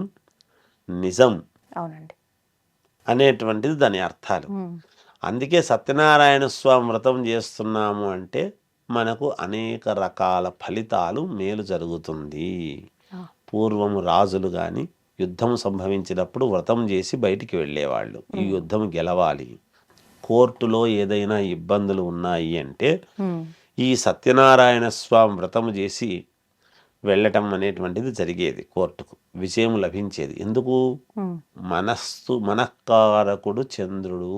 నిజం అవునండి. అనేటువంటిది దాని అర్థాలు. ఉమ్, అందుకే సత్యనారాయణ స్వామి వ్రతం చేస్తున్నాము అంటే మనకు అనేక రకాల ఫలితాలు, మేలు జరుగుతుంది. ఆ. పూర్వము రాజులు కానీ యుద్ధం సంభవించినప్పుడు వ్రతం చేసి బయటికి వెళ్ళేవాళ్ళు. ఈ యుద్ధం గెలవాలి, కోర్టులో ఏదైనా ఇబ్బందులు ఉన్నాయి అంటే ఉమ్, ఈ సత్యనారాయణ స్వామి వ్రతం చేసి వెళ్ళటం అనేటువంటిది జరిగేది, కోర్టుకు విజయం లభించేది. ఎందుకు? ఉమ్, మనఃకారకుడు చంద్రుడు.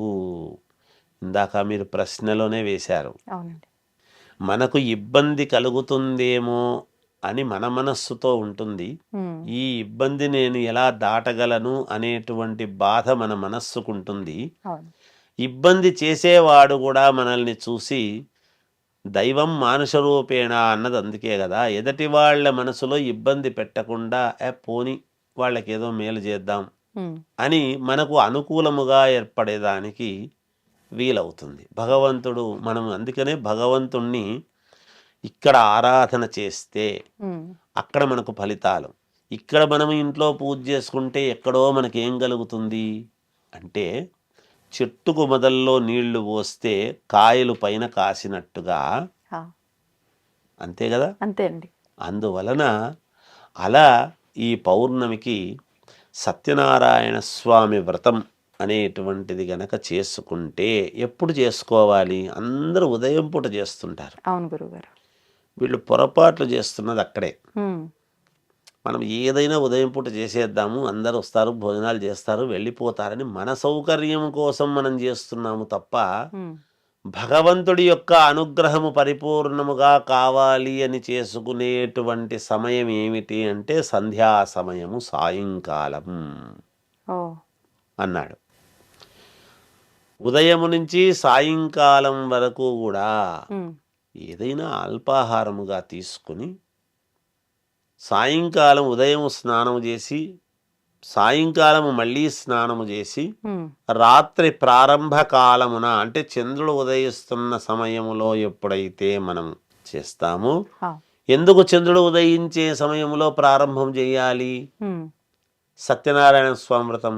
ఇందాక మీరు ప్రశ్నలోనే వేశారు, అవునండి. మనకు ఇబ్బంది కలుగుతుందేమో అని మన మనస్సుతో ఉంటుంది. ఉమ్, ఈ ఇబ్బంది నేను ఎలా దాటగలను అనేటువంటి బాధ మన మనస్సుకుంటుంది. అవును. ఇబ్బంది చేసేవాడు కూడా మనల్ని చూసి దైవం మానుష రూపేణ అన్నది అందుకే కదా. ఎదటి వాళ్ళ మనసులో ఇబ్బంది పెట్టకుండా పోని వాళ్ళకి ఏదో మేలు చేద్దాం ఉమ్, అని మనకు అనుకూలముగా ఏర్పడేదానికి వీలవుతుంది భగవంతుడు. మనం అందుకనే భగవంతుణ్ణి ఇక్కడ ఆరాధన చేస్తే ఉమ్, అక్కడ మనకు ఫలితాలు. ఇక్కడ మనం ఇంట్లో పూజ చేసుకుంటే ఎక్కడో మనకేం కలుగుతుంది అంటే, చెట్టుకు మొదల్లో నీళ్లు పోస్తే కాయలు పైన కాసినట్టుగా, ఆ, అంతే కదా. అంతే అండి. అందువలన అలా ఈ పౌర్ణమికి సత్యనారాయణ స్వామి వ్రతం అనేటువంటిది గనక చేసుకుంటే, ఎప్పుడు చేసుకోవాలి? అందరూ ఉదయం పూట చేస్తుంటారు. అవును గురుగారు. వీళ్ళు పొరపాట్లు చేస్తున్నది అక్కడే. ఉమ్, మనం ఏదైనా ఉదయం పూట చేసేద్దాము, అందరూ వస్తారు, భోజనాలు చేస్తారు, వెళ్ళిపోతారని మన సౌకర్యం కోసం మనం చేస్తున్నాము తప్ప ఉమ్, భగవంతుడి యొక్క అనుగ్రహము పరిపూర్ణముగా కావాలి అని చేసుకునేటువంటి సమయం ఏమిటి అంటే సంధ్యా సమయము, సాయంకాలం ఓ, అన్నాడు. ఉదయం నుంచి సాయంకాలం వరకు కూడా ఉమ్, ఏదైనా అల్పాహారముగా తీసుకుని సాయంకాలం ఉదయం స్నానం చేసి సాయంకాలం మళ్ళీ స్నానము చేసి ఉమ్, రాత్రి ప్రారంభ కాలమున అంటే చంద్రుడు ఉదయిస్తున్న సమయములో ఎప్పుడైతే మనం చేస్తామో, ఆ, ఎందుకు చంద్రుడు ఉదయించే సమయంలో ప్రారంభం చేయాలి ఉమ్, సత్యనారాయణ స్వామి వ్రతం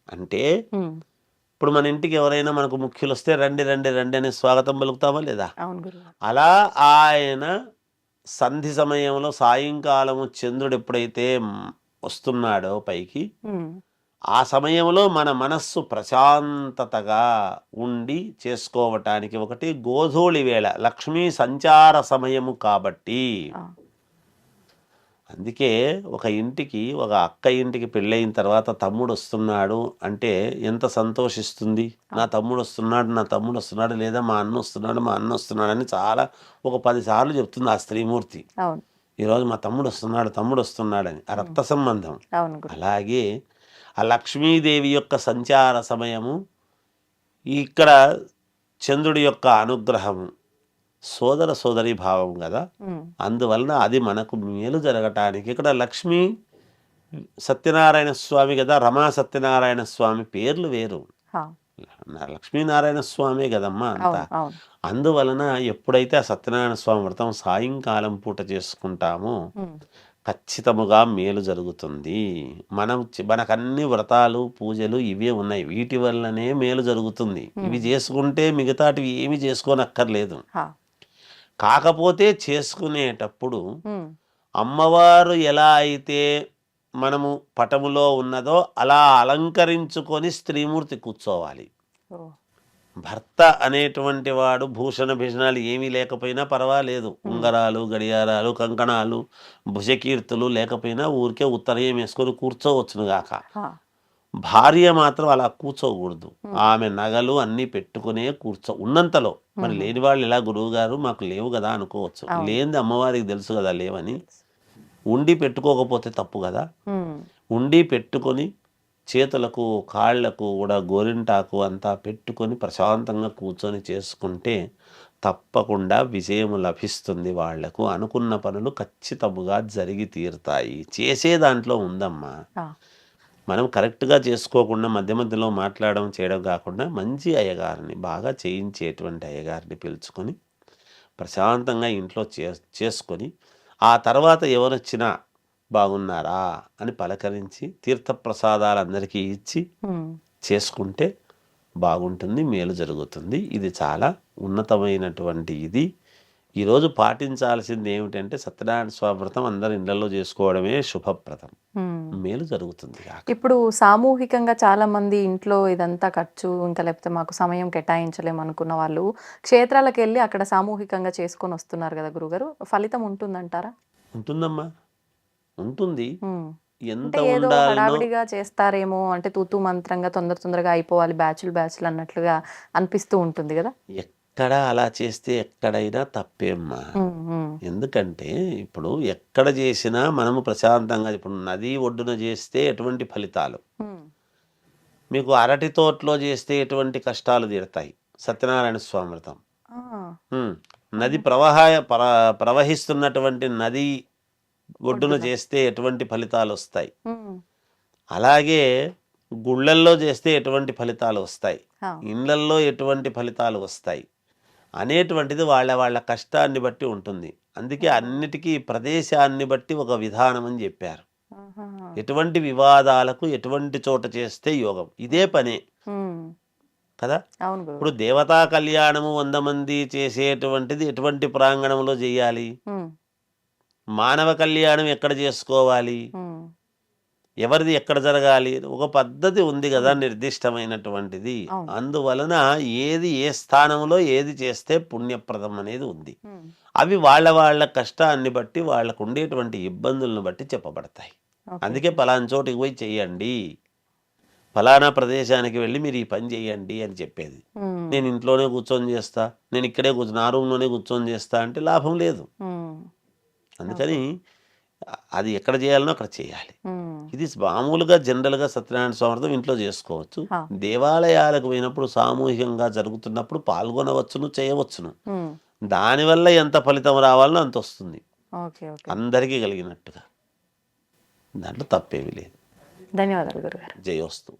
అంటే? ఉమ్, ఇప్పుడు మన ఇంటికి ఎవరైనా మనకు ముఖ్యులు వస్తే రండి రండి రండి అని స్వాగతం పలుకుతామా లేదా? అవును గురుగారు. అలా ఆయన సంధి సమయంలో సాయంకాలము చంద్రుడు ఎప్పుడైతే వస్తున్నాడో పైకి, ఉమ్, ఆ సమయంలో మన మనస్సు ప్రశాంతతగా ఉండి చేసుకోవటానికి ఒకటి గోధూళి వేళ లక్ష్మీ సంచార సమయము కాబట్టి. ఆ, అందుకే ఒక ఇంటికి, ఒక అక్క ఇంటికి పెళ్ళయిన తర్వాత తమ్ముడు వస్తున్నాడు అంటే ఎంత సంతోషిస్తుంది. నా తమ్ముడు వస్తున్నాడు, నా తమ్ముడు వస్తున్నాడు, లేదా మా అన్న వస్తున్నాడు, మా అన్న వస్తున్నాడు అని చాలా ఒక 10 సార్లు చెప్తుంది ఆ స్త్రీమూర్తి. అవును. ఈరోజు మా తమ్ముడు వస్తున్నాడు, తమ్ముడు వస్తున్నాడని. ఆ రక్త సంబంధం. అవును గురు. అలాగే ఆ లక్ష్మీదేవి యొక్క సంచార సమయము, ఇక్కడ చంద్రుడి యొక్క అనుగ్రహము, సోదర సోదరి భావం కదా. ఉమ్, అందువలన అది మనకు మేలు జరగటానికి ఇక్కడ లక్ష్మీ సత్యనారాయణ స్వామి కదా, రమా సత్యనారాయణ స్వామి పేర్లు వేరు, ఆ, లక్ష్మీనారాయణ స్వామే కదమ్మా అంతా. అవును. అవును. అందువలన ఎప్పుడైతే ఆ సత్యనారాయణ స్వామి వ్రతం సాయంకాలం పూట చేసుకుంటామో ఉమ్, ఖచ్చితముగా మేలు జరుగుతుంది. మనకన్ని వ్రతాలు పూజలు ఇవే ఉన్నాయి, వీటి వల్లనే మేలు జరుగుతుంది. ఇవి చేసుకుంటే మిగతాటివి ఏమి చేసుకోనక్కర్లేదు. కాకపోతే చేసుకునేటప్పుడు అమ్మవారు ఎలా అయితే మనము పటములో ఉన్నదో అలా అలంకరించుకొని స్త్రీమూర్తి కూర్చోవాలి. భర్త అనేటువంటి వాడు భూషణ భీషణాలు ఏమీ లేకపోయినా పర్వాలేదు, ఉంగరాలు గడియారాలు కంకణాలు భుజకీర్తులు లేకపోయినా ఊరికే ఉత్తరయం వేసుకొని కూర్చోవచ్చును గాక. భార్య మాత్రం అలా కూర్చోకూడదు. ఆమె నగలు అన్నీ పెట్టుకునే ఉన్నంతలో. మరి లేని వాళ్ళు ఇలా గురువు గారు మాకు లేవు కదా అనుకోవచ్చు. లేనిది అమ్మవారికి తెలుసు కదా లేవని. ఉండి పెట్టుకోకపోతే తప్పు కదా. ఉండి పెట్టుకొని చేతులకు కాళ్లకు కూడా గోరింటాకు అంతా పెట్టుకొని ప్రశాంతంగా కూర్చొని చేసుకుంటే తప్పకుండా విజయం లభిస్తుంది. వాళ్లకు అనుకున్న పనులు ఖచ్చితంగా జరిగి తీరుతాయి. చేసే దాంట్లో ఉందమ్మా. మనం కరెక్ట్గా చేసుకోకుండా మధ్య మధ్యలో మాట్లాడడం చేయడం కాకుండా మంచి అయ్యగారిని, బాగా చేయించేటువంటి అయ్యగారిని పిలుచుకొని ప్రశాంతంగా ఇంట్లో చేసుకొని ఆ తర్వాత ఎవరొచ్చినా బాగున్నారా అని పలకరించి తీర్థప్రసాదాలు అందరికీ ఇచ్చి చేసుకుంటే బాగుంటుంది, మేలు జరుగుతుంది. ఇది చాలా ఉన్నతమైనటువంటి ఇది. ఈరోజు పాటించాల్సింది ఏమిటంటే సత్యనారాయణ స్వామి వ్రతం అందరి ఇళ్లలో చేసుకోవడమే శుభప్రదం, మేలు జరుగుతుంది. ఇప్పుడు సామూహికంగా చాలా మంది ఇంట్లో ఇదంతా ఖర్చు ఇంకా లేకపోతే మాకు సమయం కేటాయించలేము అనుకున్న వాళ్ళు క్షేత్రాలకు వెళ్ళి అక్కడ సామూహికంగా చేసుకొని వస్తున్నారు కదా గురుగారు, ఫలితం ఉంటుందంటారా? ఉంటుందమ్మా, ఉంటుంది. ఎంత ఏదో ఉండాలో హడావిడిగా చేస్తారేమో, అంటే తూతూ మంత్రంగా తొందరగా అయిపోవాలి బ్యాచులు అన్నట్లుగా అనిపిస్తూ ఉంటుంది కదా. ఎక్కడ అలా చేస్తే ఎక్కడైనా తప్పేమ్మా. ఎందుకంటే ఇప్పుడు ఎక్కడ చేసినా మనము ప్రశాంతంగా, ఇప్పుడు నది ఒడ్డున చేస్తే ఎటువంటి ఫలితాలు, మీకు అరటి తోటలో చేస్తే ఎటువంటి కష్టాలు తీరుతాయి. సత్యనారాయణ స్వామి వ్రతం నది ప్రవహిస్తున్నటువంటి నది ఒడ్డున చేస్తే ఎటువంటి ఫలితాలు వస్తాయి, అలాగే గుళ్ళల్లో చేస్తే ఎటువంటి ఫలితాలు వస్తాయి, ఇళ్లల్లో ఎటువంటి ఫలితాలు వస్తాయి అనేటువంటిది వాళ్ళ కష్టాన్ని బట్టి ఉంటుంది. అందుకే అన్నిటికీ ప్రదేశాన్ని బట్టి ఒక విధానం అని చెప్పారు. ఎటువంటి వివాదాలకు ఎటువంటి చోట చేస్తే యోగం, ఇదే పనే కదా. ఇప్పుడు దేవతా కళ్యాణము 100 మంది చేసేటువంటిది ఎటువంటి ప్రాంగణంలో చేయాలి, మానవ కళ్యాణం ఎక్కడ చేసుకోవాలి, ఎవరిది ఎక్కడ జరగాలి, ఒక పద్ధతి ఉంది కదా నిర్దిష్టమైనటువంటిది. అందువలన ఏది ఏ స్థానంలో ఏది చేస్తే పుణ్యప్రదం అనేది ఉంది. అవి వాళ్ళ కష్టాన్ని బట్టి వాళ్ళకు ఉండేటువంటి ఇబ్బందులను బట్టి చెప్పబడతాయి. అందుకే పలానా చోటికి పోయి చెయ్యండి, ఫలానా ప్రదేశానికి వెళ్ళి మీరు ఈ పని చేయండి అని చెప్పేది. నేను ఇంట్లోనే కూర్చొని చేస్తా, నేను ఇక్కడే నా రూమ్లోనే కూర్చొని చేస్తా అంటే లాభం లేదు. అందుకని అది ఎక్కడ చేయాలనో అక్కడ చేయాలి. ఇది మామూలుగా జనరల్గా సత్యనారాయణ స్వామి వ్రతం ఇంట్లో చేసుకోవచ్చు. దేవాలయాలకు పోయినప్పుడు సామూహికంగా జరుగుతున్నప్పుడు పాల్గొనవచ్చును, చేయవచ్చును. దానివల్ల ఎంత ఫలితం రావాలనో అంత వస్తుంది, అందరికీ కలిగినట్టుగా. దాంట్లో తప్పేమీ లేదు. ధన్యవాదాలు గురుగారు. జయోస్తు.